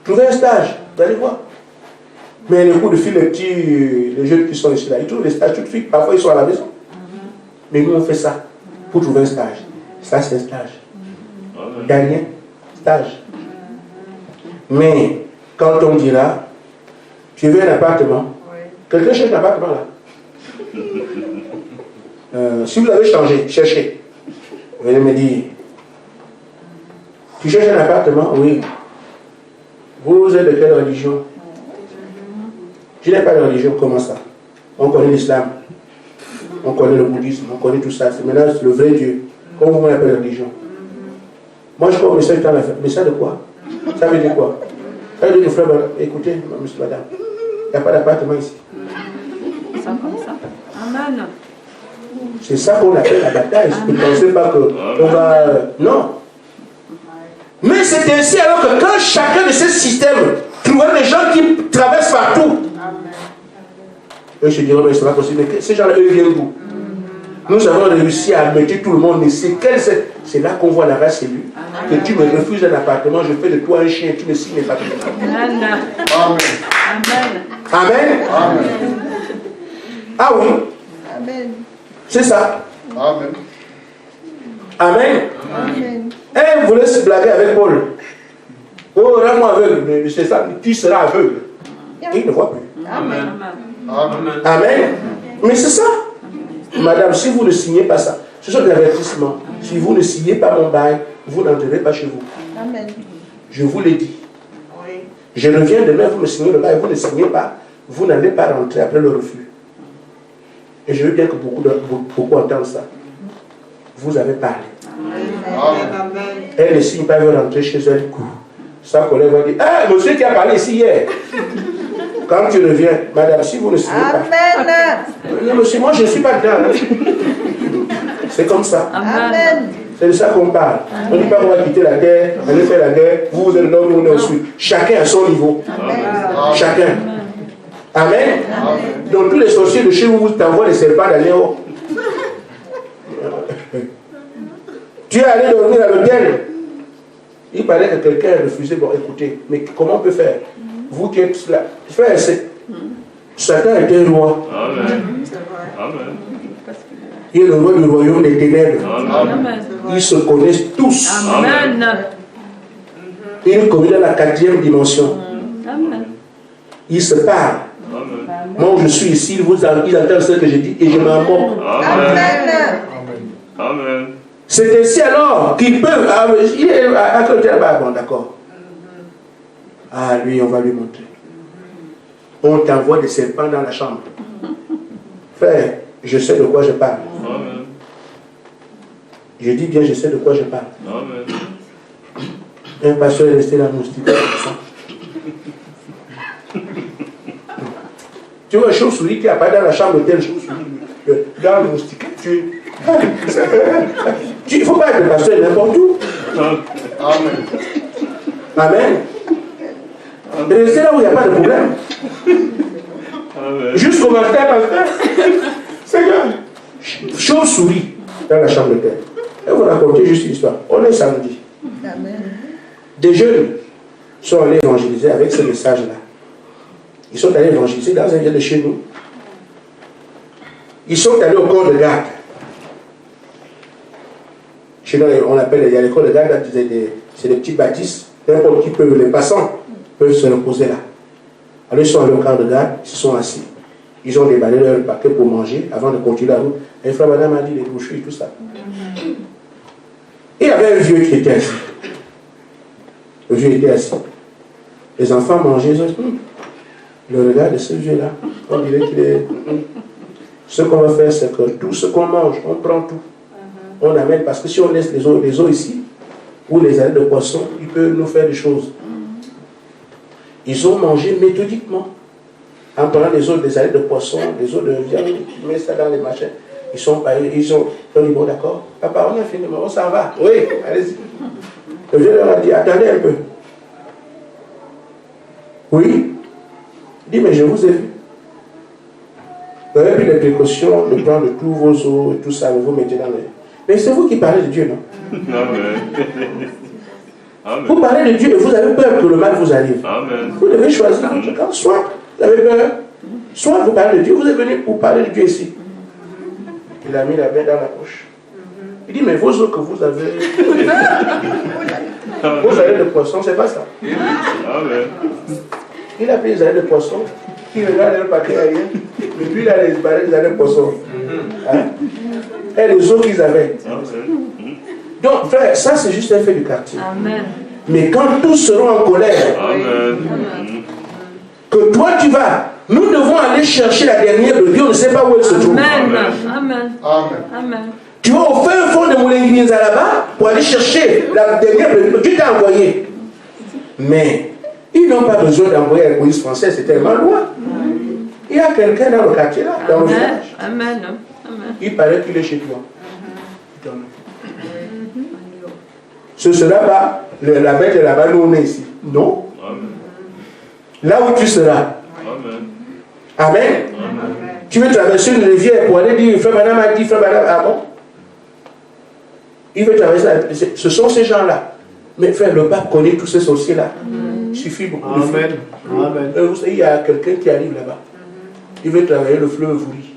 Trouvez un stage, vous allez voir. Mais les coups de fil, les petits, les jeunes qui sont ici là, ils trouvent des stages tout de suite. Parfois ils sont à la maison. Mais nous on fait ça pour trouver un stage. Ça c'est un stage. Il n'y a rien. Stage. Mais quand on dira, tu veux un appartement, quelqu'un cherche un appartement là. Si vous avez changé, cherchez. Vous allez me dire, tu cherches un appartement? Oui. Vous êtes de quelle religion? Je n'ai pas de religion, comment ça? On connaît l'islam, on connaît le bouddhisme, on connaît tout ça. C'est maintenant le vrai Dieu. Comment vous m'appelez religion? Moi je crois au message dans la fête. Mais ça de quoi? Ça veut dire quoi? Ça veut dire que frère, écoutez, monsieur, madame, il n'y a pas d'appartement ici. Ça comme ça. Amen. C'est ça qu'on appelle la bataille. Ne pensez pas qu'on va... Non. Mais c'est ainsi alors que quand chacun de ces systèmes trouvait des gens qui traversent partout, eux se diront, mais ce n'est pas possible. Mais ces gens-là, eux viennent d'où? Nous avons réussi à mettre tout le monde ici. C'est là qu'on voit la race élue. Que tu me refuses un appartement, je fais de toi un chien, tu me signes pas. Amen. Amen. Amen. Amen. Ah oui. Amen. C'est ça. Amen. Amen. Amen. Un voulait se blaguer avec Paul. Oh, rends-moi aveugle. Mais c'est ça, tu seras aveugle. Il ne voit plus. Amen. Amen. Amen. Mais c'est ça. Madame, si vous ne signez pas ça, ce sont des avertissements. Si vous ne signez pas mon bail, vous n'entrerez pas chez vous. Amen. Je vous l'ai dit. Je reviens demain, vous me signez le bail, vous ne signez pas, vous n'allez pas rentrer après le refus. Et je veux bien que beaucoup entendent ça. Vous avez parlé. Amen. Elle ne signe pas, elle veut rentrer chez elle. Sa collègue va dire, ah, monsieur qui a parlé ici hier. Quand tu reviens, madame, si vous ne signez pas. Amen. Non, monsieur, moi je ne suis pas dedans. C'est comme ça. Amen. C'est de ça qu'on parle. On ne dit pas qu'on va quitter la terre, aller faire la guerre, vous êtes là, nous on est au sud. Chacun à son niveau. Amen. Chacun. Amen. Donc tous les sorciers de chez vous, vous t'envoient les serpents d'aller haut. Tu es allé dormir à l'hôtel. Il paraît que quelqu'un a refusé. Bon, écoutez, mais comment on peut faire? Vous qui êtes là, Satan était roi. Amen. Amen. Il est le roi du royaume des ténèbres. Amen. Ils se connaissent tous. Amen. Il est connu dans la 4e dimension. Amen. Ils se parlent. Amen. Moi, je suis ici, ils entendent ce que je dis et je m'en moque. Amen. Amen. C'est ainsi alors qu'ils peuvent. Il est à côté là-bas. Bon, d'accord. Ah, lui, on va lui montrer. On t'envoie des serpents dans la chambre. Frère, je sais de quoi je parle. Amen. Je dis bien, je sais de quoi je parle. Amen. Un pasteur est resté dans le moustique comme ça. Tu vois, chauve-souris qui apparaît dans la chambre de telle chauve-souris. Dans le moustique, il ne faut pas être pasteur n'importe où. Amen. Amen. Restez là où il n'y a pas de problème. Amen. Jusqu'au matin, pasteur. Seigneur, chauve-souris dans la chambre de terre. Et vous racontez juste une histoire. On est samedi. Amen. Des jeunes sont allés évangéliser avec ce message-là. Ils sont allés évangéliser dans un lieu de chez nous. Ils sont allés au corps de garde. Chez nous, on appelle, il y a les corps de garde, c'est des petits bâtisses. N'importe qui peut, les passants peuvent se reposer là. Alors ils sont allés au corps de garde, ils se sont assis. Ils ont déballé leur paquet pour manger avant de continuer la route. Et frère madame a dit les bouchures et tout ça. Et il y avait un vieux qui était assis. Le vieux était assis. Les enfants mangeaient, ils ont dit, le regard de ce vieux-là, on dirait qu'il est... Ce qu'on va faire, c'est que tout ce qu'on mange, on prend tout. On amène, parce que si on laisse les os ici, ou les ailes de poisson, il peut nous faire des choses. Ils ont mangé méthodiquement. En prenant des os, des ailes de poisson, des os de viande, ils mettent ça dans les machins. Ils ont dit, bon d'accord, papa, on a fini, on s'en va. Oui, allez-y. Le vieux leur a dit, attendez un peu. Oui. Il dit, mais je vous ai vu. Vous avez pris les précautions de prendre tous vos os et tout ça, vous mettez dans les... Mais c'est vous qui parlez de Dieu, non? Amen. Amen. Vous parlez de Dieu et vous avez peur que le mal vous arrive. Amen. Vous devez choisir. Soit vous avez peur, soit vous parlez de Dieu. Vous êtes venu pour parler de Dieu ici. Il a mis la main dans la poche. Il dit, mais vos os que vous avez... vos ailes de poisson, c'est pas ça. Amen. Il a pris les ailes de poisson, il regarde le paquet ailleurs, et puis il a les ailes de poisson. Hein? Et les os qu'ils avaient. Donc, frère, ça c'est juste un fait du quartier. Amen. Mais quand tous seront en colère, Amen. que toi tu vas, nous devons aller chercher la dernière de Dieu, on ne sait pas où elle se trouve. Amen. Amen. Amen. Tu vas au fin fond de Moulenguinza là-bas pour aller chercher la dernière de Dieu. Dieu t'a envoyé. Mais ils n'ont pas besoin d'envoyer la police française, c'est tellement loin. Il y a quelqu'un dans le quartier là, dans le village. Amen. Amen. Il paraît qu'il est chez toi. Ce sera pas la bête est là-bas, nous on est ici. Non. Amen. Là où tu seras. Amen. Amen. Amen. Tu veux traverser une rivière pour aller dire, frère madame a dit, frère madame, ah bon? Il veut traverser la... Ce sont ces gens-là. Mais frère, le pape connaît tous ces sorciers-là. Il suffit beaucoup de Amen. Amen. Vous savez, il y a quelqu'un qui arrive là-bas. Il veut traverser le fleuve Vouli.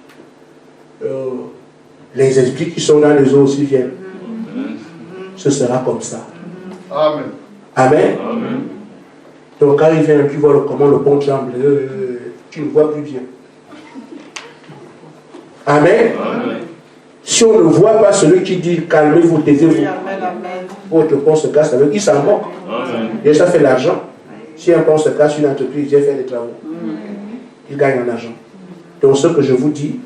Les esprits qui sont dans les eaux aussi viennent. Ce sera comme ça. Amen. Amen. Amen. Donc quand il vient, tu vois comment le pont tremble. Tu ne vois plus bien. Amen. Amen. Si on ne voit pas celui qui dit calmez-vous, taisez-vous, votre pont se casse avec, il s'en moque. Amen. Et ça fait l'argent. Si un pont se casse, une entreprise vient faire des travaux. Il gagne en argent. Donc ce que je vous dis,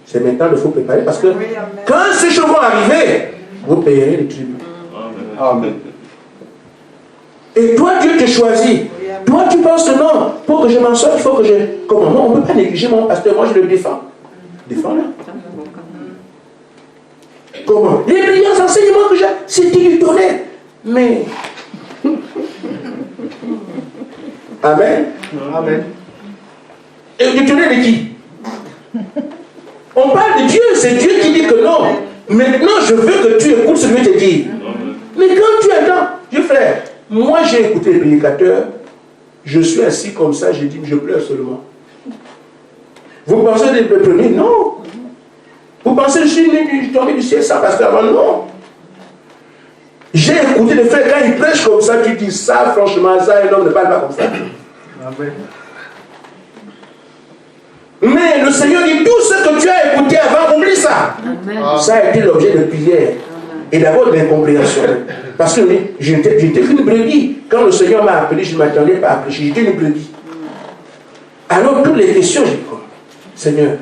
c'est maintenant qu'il faut préparer parce que quand ces choses vont arriver, vous payerez les tribus. Amen. Et toi, Dieu te choisit. Toi, tu penses que non, pour que je m'en sorte, il faut que je... Comment? Non, on ne peut pas négliger mon pasteur, moi je le défends. Défends-le. Comment? Les brillants enseignements que j'ai, c'est du tonnerre. Mais... Amen. Amen. Et du tonnerre de qui? On parle de Dieu, c'est Dieu qui dit que non. Maintenant, je veux que tu écoutes ce que je te dis. Mais quand tu attends, Dieu frère, moi j'ai écouté les prédicateurs, je suis assis comme ça, j'ai dit, je pleure seulement. Vous pensez de me premier? Non. Vous pensez que je suis tombé du ciel sans pasteur avant? Non. J'ai écouté des frères, quand ils prêchent comme ça, tu dis ça, franchement, ça, un homme ne parle pas comme ça. Amen. Mais le Seigneur dit, tout ce que tu as écouté avant, oublie ça. Amen. Ça a été l'objet de prière. Et d'abord d'incompréhension. Parce que j'étais une brebis. Quand le Seigneur m'a appelé, je ne m'attendais pas à prêcher. J'étais une brebis. Alors toutes les questions, j'ai dit, Seigneur,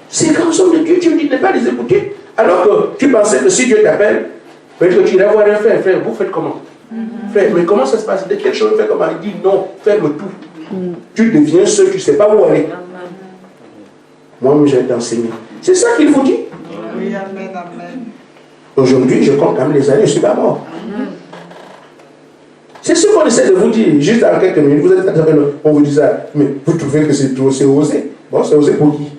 ces grands hommes de Dieu, tu me dis de ne pas les écouter. Alors que tu pensais que si Dieu t'appelle, peut-être que tu iras voir un frère, frère, vous faites comment? Frère, mais comment ça se passe? Dès que quelque chose fait comment? Il dit non, fais-le tout. Tu deviens seul, tu ne sais pas où aller. Moi, j'ai été enseigné. C'est ça qu'il vous dit. Oui, amen, amen. Aujourd'hui, je compte quand même les années, je ne suis pas mort. C'est ce qu'on essaie de vous dire. Juste en quelques minutes, vous êtes à travers on vous dit ça. Mais vous trouvez que c'est osé? Bon, c'est osé pour qui?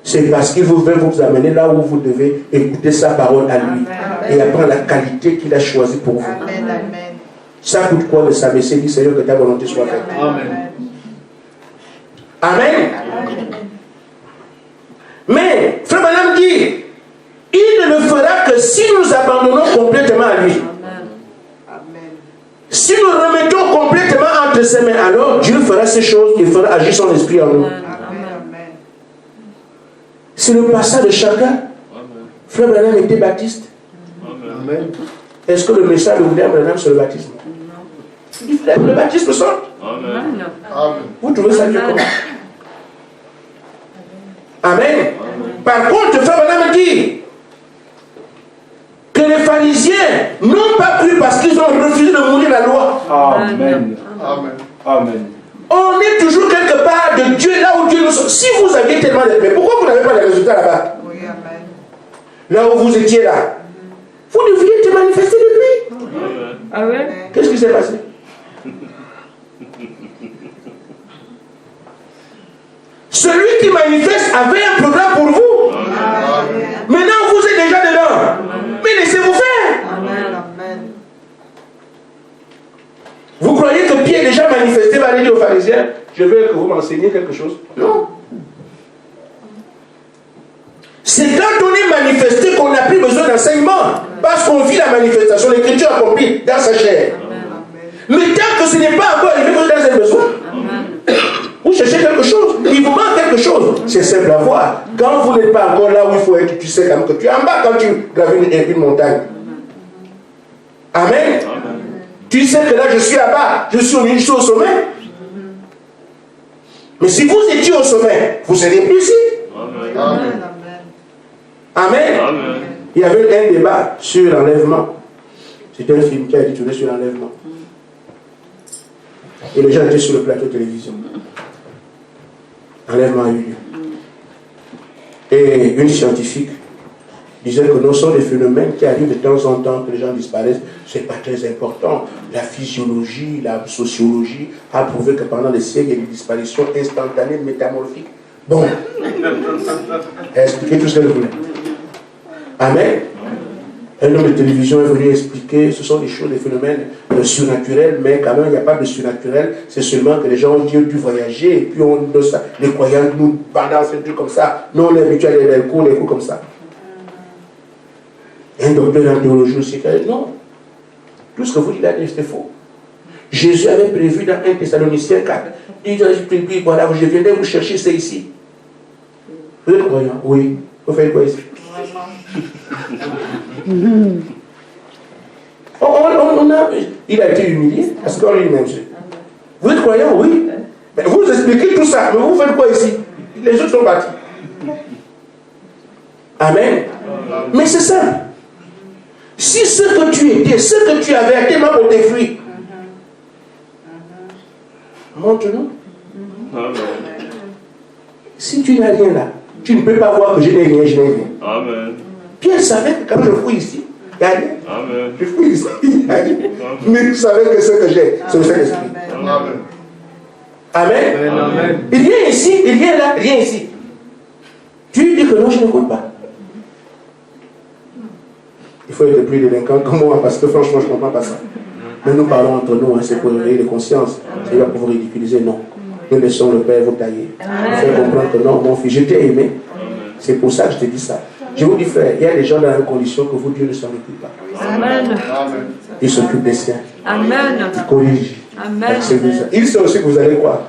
C'est parce qu'il veut vous amener là où vous devez écouter sa parole à lui. Amen. Et apprendre la qualité qu'il a choisie pour vous. Amen. Amen. Ça coûte quoi de s'abaisser, dit Seigneur, que ta volonté soit faite. Amen. Amen. Amen. Mais, Frère Branham dit, il ne le fera que si nous abandonnons complètement à lui. Amen. Si nous remettons complètement entre ses mains, alors Dieu fera ces choses, il fera agir son esprit en nous. Amen. C'est le passage de chacun. Amen. Frère Branham était baptiste. Amen. Est-ce que le message de William Branham sur le baptisme? Non. Il fait le baptisme sort. Amen. Amen. Vous trouvez ça Dieu comment? Amen. Amen. Par contre, Frère Branham dit que les pharisiens n'ont pas cru parce qu'ils ont refusé de mourir la loi. Amen. Amen. Amen. On est toujours quelque part de Dieu, là où Dieu nous sommes. Si vous aviez tellement de paix, pourquoi vous n'avez pas les résultats là-bas? Oui, amen. Là où vous étiez là. Vous devriez te manifester depuis. Ah ouais? Qu'est-ce qui s'est passé? Celui qui manifeste avait un programme pour vous. Amen. Maintenant, vous êtes déjà dedans. Amen. Mais laissez-vous faire. Amen. Vous croyez que Pierre déjà manifesté va aller dire aux pharisiens, je veux que vous m'enseigniez quelque chose? Non. C'est quand on est manifesté qu'on n'a plus besoin d'enseignement. Parce qu'on vit la manifestation, l'écriture accomplie dans sa chair. Mais tant que ce n'est pas encore arrivé, vous avez besoin. Vous cherchez quelque chose, il vous manque quelque chose. C'est simple à voir. Quand vous n'êtes pas encore là où il faut être, tu sais quand même que tu es en bas quand tu graves une montagne. Amen. Amen. Tu sais que là je suis là-bas, je suis au sommet. Mais si vous étiez au sommet, vous seriez plus ici. Amen. Amen. Amen. Amen. Il y avait un débat sur l'enlèvement. C'était un film qui a été tourné sur l'enlèvement. Et les gens étaient sur le plateau de télévision. L'enlèvement a eu lieu. Et une scientifique disait que non, ce sont des phénomènes qui arrivent de temps en temps, que les gens disparaissent. Ce n'est pas très important. La physiologie, la sociologie a prouvé que pendant des siècles, il y a des disparitions instantanées, métamorphiques. Bon. Expliquez tout ce qu'elle voulait. Amen. Un homme de télévision est venu expliquer, ce sont des choses, des phénomènes surnaturels, mais quand même il n'y a pas de surnaturel, c'est seulement que les gens ont dû voyager, et puis les croyants nous balancent un truc comme ça, nous on est habitués à les cours comme ça. Un docteur en théologie aussi, non, tout ce que vous dites là, c'est faux. Jésus avait prévu dans 1 Thessaloniciens 4, il dit, voilà, je viendrai vous chercher, c'est ici. Vous êtes croyant? Oui. Vous faites quoi ici? Il a été humilié parce qu'on lui même. Vous êtes croyant? Oui. Mais vous expliquez tout ça, mais vous faites quoi ici? Les autres sont partis. Amen. Mais c'est ça. Si ce que tu étais, ce que tu avais été mal pour tes fruits, montre-nous. Si tu n'as rien là, tu ne peux pas voir que je n'ai rien, je n'ai rien. Amen. Pierre savait que quand je fouille ici, il n'y a rien. Amen. Je fouille ici, il n'y a rien. Mais tu savais que ce que j'ai, c'est le Saint-Esprit. Amen. Amen. Amen. Il vient ici, il vient là, il vient ici. Tu dis que non, je n'écoute pas. Il faut être plus délinquant que moi, parce que franchement, je ne comprends pas ça. Mais nous parlons entre nous, hein, c'est pour éveiller les consciences. Il va pouvoir ridiculiser, non. Nous laissons le Père vous tailler. Faire comprendre que non, mon fils, je t'ai aimé. C'est pour ça que je te dis ça. Je vous dis, frère, il y a des gens dans la condition que vous, Dieu ne s'en occupe pas. Amen. Il s'occupe des siens. Amen. Il corrige. Amen. Il sait aussi que vous allez croire.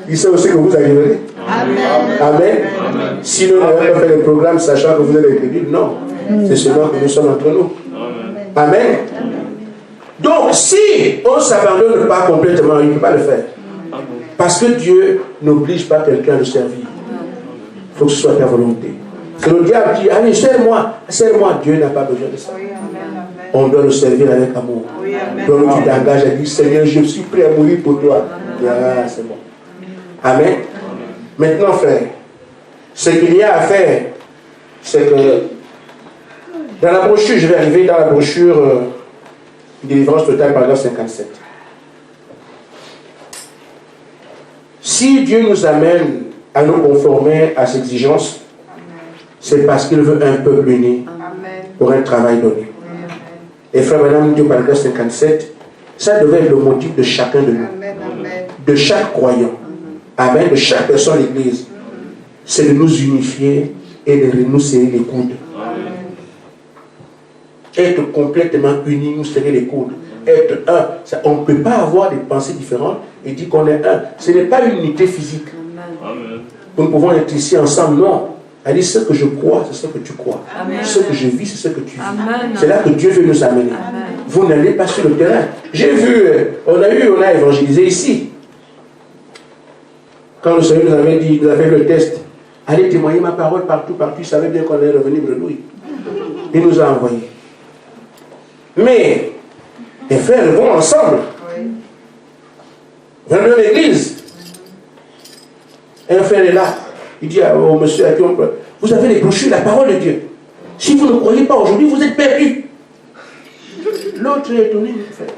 Il sait aussi que vous arriverez. Amen. Sinon, on n'aurait pas fait le programme sachant que vous êtes incrédule. Non. C'est seulement que nous sommes entre nous. Amen. Donc, si on ne s'abandonne pas complètement, il ne peut pas le faire. Parce que Dieu n'oblige pas quelqu'un de servir. Il faut que ce soit ta volonté. Si le diable dit, allez, serre-moi, Dieu n'a pas besoin de ça. On doit le servir avec amour. Donc tu t'engages à dire, Seigneur, je suis prêt à mourir pour toi. Ah, c'est bon. Amen. Maintenant, frère, ce qu'il y a à faire, c'est que dans la brochure, je vais arriver dans la brochure Délivrance totale, paragraphe 57. Si Dieu nous amène à nous conformer à ses exigences, c'est parce qu'il veut un peuple uni pour un travail donné. Et frère, madame, Dieu, paragraphe 57, ça devait être le motif de chacun de nous, de chaque croyant, amen, de chaque personne de l'église. C'est de nous unifier et de nous serrer les coudes. Être complètement unis, nous serrer les coudes. Être un. Ça, on ne peut pas avoir des pensées différentes et dire qu'on est un. Ce n'est pas une unité physique. Nous pouvons être ici ensemble, non. Elle dit, ce que je crois, c'est ce que tu crois. Amen. Ce que je vis, c'est ce que tu vis. C'est là que Dieu veut nous amener. Amen. Vous n'allez pas sur le terrain. J'ai vu, on a évangélisé ici. Quand le Seigneur nous avait dit, nous avait fait le test, allez témoigner ma parole partout, il savait bien qu'on allait revenir bredouille. Il nous a envoyés. Mais, les frères vont ensemble. Dans la même église. Un frère est là. Il dit au monsieur à qui on peut, vous avez les brochures, la parole de Dieu. Si vous ne croyez pas aujourd'hui, vous êtes perdus. L'autre est étonné.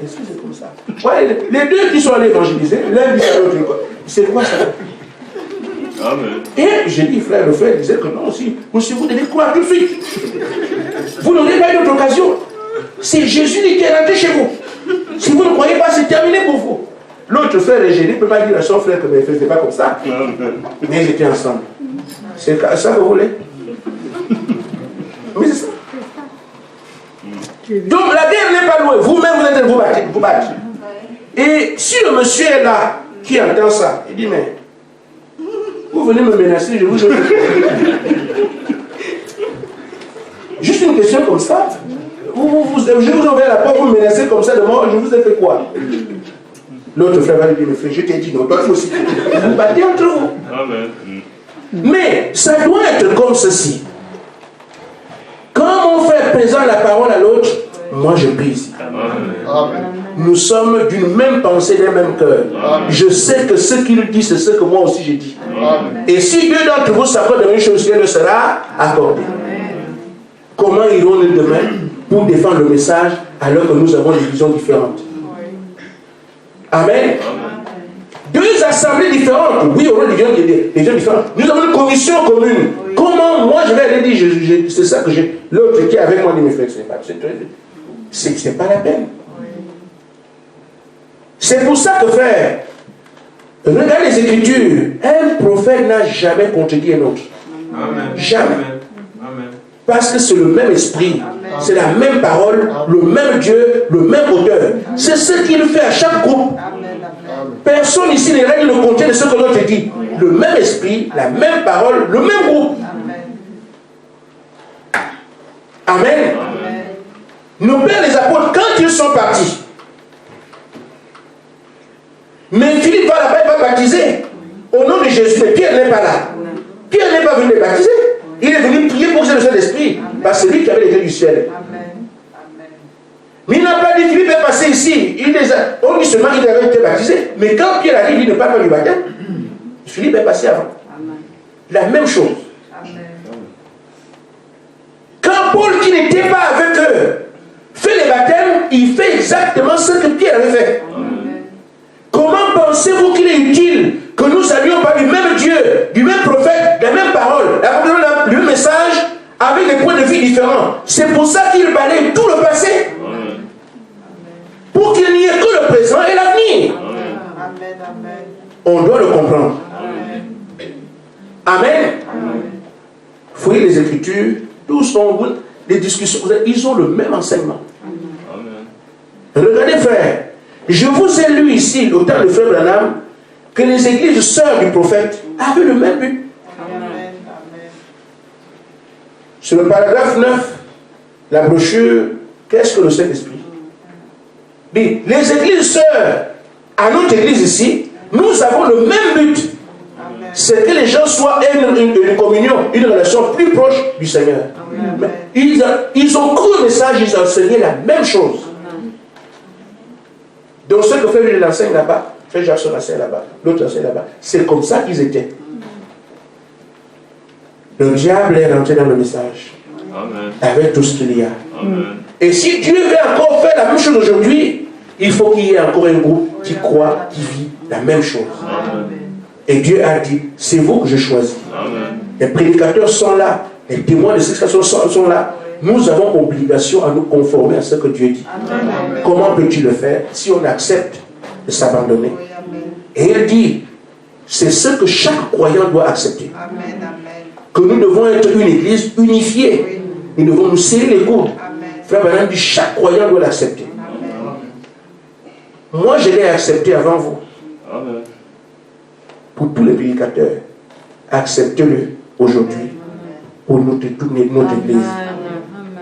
Est-ce que c'est comme ça? Ouais, les deux qui sont allés évangéliser, l'un dit à l'autre, c'est quoi ça? Amen. Et j'ai dit, le frère disait que non, si vous devez croire tout de suite. Vous n'aurez pas eu d'autre occasion. C'est Jésus qui est rentré chez vous. Si vous ne croyez pas, c'est terminé pour vous. L'autre frère est gêné, ne peut pas dire à son frère que mes frères, c'est pas comme ça. Mais ils étaient ensemble. C'est ça que vous voulez? Mais c'est ça. Donc la guerre n'est pas loin. Vous-même, vous êtes vous battre. Et si le monsieur est là, qui entend ça, il dit, mais vous venez me menacer, je vous jure. Juste une question comme ça. Je vous envoie la porte, vous me menacez comme ça de mort, je vous ai fait quoi? L'autre frère va lui dire, je t'ai dit, non, toi aussi. Vous battez entre vous. Amen. Mais ça doit être comme ceci. Quand on fait présent la parole à l'autre, moi je prie. Amen. Nous sommes d'une même pensée, d'un même cœur. Je sais que ce qu'il dit, c'est ce que moi aussi j'ai dit. Amen. Et si deux d'entre vous s'accordent dans une chose, elle sera accordée. Comment irons-nous demain pour défendre le message alors que nous avons des visions différentes? Amen. Deux assemblées différentes. Oui, on a des visions différentes. Nous avons une commission commune. Comment moi je vais aller dire, c'est ça que j'ai. L'autre qui est avec moi dit, mes frères, c'est pas la peine. C'est pour ça que, frère, regardez les Écritures. Un prophète n'a jamais contredit un autre. Amen. Jamais. Amen. Parce que c'est le même esprit, c'est la même parole, le même Dieu, le même auteur. C'est ce qu'il fait à chaque groupe. Personne ici ne règle le contenu de ce que l'autre dit. Le même esprit, la même parole, le même groupe. Amen. Nos pères les apôtres, quand ils sont partis, mais Philippe va là-bas, il va baptiser au nom de Jésus, mais Pierre n'est pas là. Pierre n'est pas venu les baptiser. Il est venu prier pour que le Saint-Esprit, parce que c'est lui qui avait les clés du ciel. Mais il n'a pas dit Philippe est passé ici. On dit seulement qu'il avait été baptisé. Mais quand Pierre arrive, il ne parle pas du baptême. Philippe est passé avant. La même chose. Quand Paul, qui n'était pas avec eux, fait les baptêmes, il fait exactement ce que Pierre avait fait. Comment pensez-vous qu'il est utile que nous saluions pas du même Dieu, du même prophète, de la même parole, le même message, avec des points de vue différents? C'est pour ça qu'il balaye tout le passé. Pour qu'il n'y ait que le présent et l'avenir. On doit le comprendre. Amen. Fouillez les Écritures, tous sont les discussions, ils ont le même enseignement. Regardez, frère, je vous ai lu ici, au temps de frère Branham, que les églises sœurs du prophète avaient le même but. Amen. Sur le paragraphe 9, la brochure, qu'est-ce que le Saint-Esprit dit? Les églises sœurs, à notre église ici, nous avons le même but. C'est que les gens soient une communion, une relation plus proche du Seigneur. Ils ont cru au message, ils enseignaient la même chose. Donc ce que fait l'enseigne là-bas, Frère Jackson enseigne là-bas, l'autre enseigne là-bas, c'est comme ça qu'ils étaient. Le diable est rentré dans le message. Amen. Avec tout ce qu'il y a. Amen. Et si Dieu veut encore faire la même chose aujourd'hui, il faut qu'il y ait encore un groupe qui croit, qui vit la même chose. Amen. Et Dieu a dit, c'est vous que je choisis. Amen. Les prédicateurs sont là, les témoins de cette situation sont là. Nous avons obligation à nous conformer à ce que Dieu dit. Amen. Comment peux-tu le faire si on accepte de s'abandonner? Et il dit, c'est ce que chaque croyant doit accepter. Amen. Que nous devons être une église unifiée. Nous devons nous serrer les coudes. Frère Branham dit, chaque croyant doit l'accepter. Moi, je l'ai accepté avant vous. Amen. Pour tous les prédicateurs, acceptez-le aujourd'hui pour toute notre église.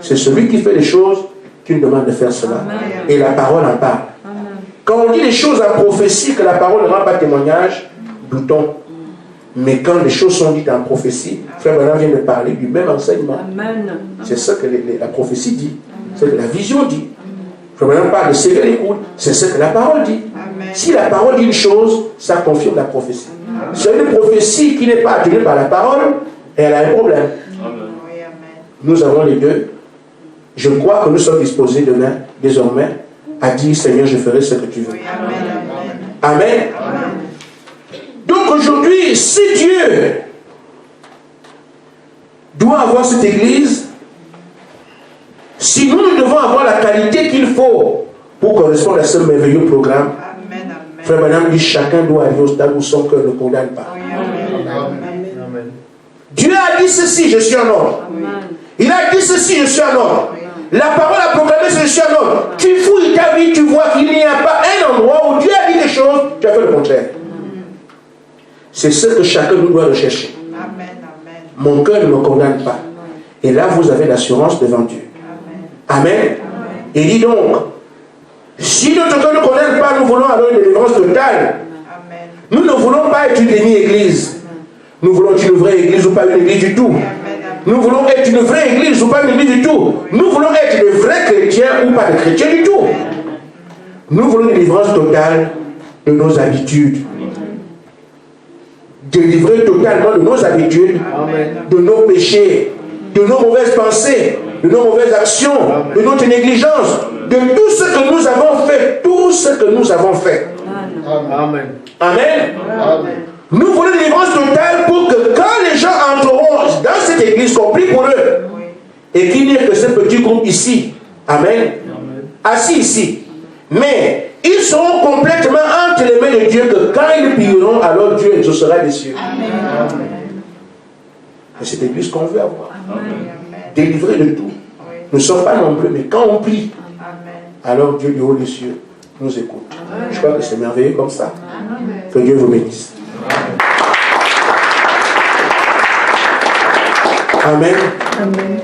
C'est celui qui fait les choses qui nous demande de faire cela. Amen. Et la parole en parle. Amen. Quand on dit les choses en prophétie, que la parole ne rend pas témoignage, doutons. Mais quand les choses sont dites en prophétie, Frère Branham vient de parler du même enseignement. C'est ce que la prophétie dit. C'est ce que la vision dit. Frère Branham parle de serrer les coudes. C'est ce que la parole dit. Amen. Si la parole dit une chose, ça confirme la prophétie. Amen. C'est une prophétie qui n'est pas attirée par la parole, et elle a un problème. Amen. Nous avons les deux. Je crois que nous sommes disposés demain, désormais, à dire, Seigneur, je ferai ce que tu veux. Amen. Amen. Amen. Donc aujourd'hui, si Dieu doit avoir cette église, si nous devons avoir la qualité qu'il faut pour correspondre à ce merveilleux programme, amen, amen. Frère Branham dit, chacun doit arriver au stade où son cœur ne condamne pas. Amen. Amen. Dieu a dit ceci, je suis en ordre. Amen. Il a dit ceci, je suis en ordre. La parole a proclamé ce je suis en ordre. Tu fouilles ta vie, tu vois qu'il n'y a pas un endroit où Dieu a dit des choses, tu as fait le contraire. C'est ce que chacun nous doit rechercher. Amen, amen. Mon cœur ne me condamne pas. Amen. Et là, vous avez l'assurance devant Dieu. Amen. Amen. Amen. Et dit donc, si notre cœur ne condamne pas, nous voulons alors une délivrance totale. Amen. Nous ne voulons pas être une demi-église. Nous voulons être une vraie église ou pas une église du tout. Amen. Nous voulons être une vraie église ou pas une église du tout. Nous voulons être de vrais chrétiens ou pas de chrétiens du tout. Nous voulons une délivrance totale de nos habitudes. Délivrer totalement de nos habitudes, amen. De nos péchés, de nos mauvaises pensées, de nos mauvaises actions, amen. De notre négligence, de tout ce que nous avons fait, tout ce que nous avons fait. Amen. Amen. Amen. Nous voulons une délivrance totale pour que quand les gens entreront dans cette église, compris pour eux, et qu'il n'y ait que ce petit groupe ici, amen, assis ici, mais ils seront complètement entre les mains de Dieu, que quand ils prieront, alors Dieu exaucera les cieux. Amen. Et c'est l'église qu'on veut avoir. Amen. Délivré de tout. Oui. Nous ne sommes pas nombreux, mais quand on prie, amen. Alors Dieu du haut des cieux nous écoute. Amen. Je crois que c'est merveilleux comme ça. Amen. Que Dieu vous bénisse. Amen. Amen.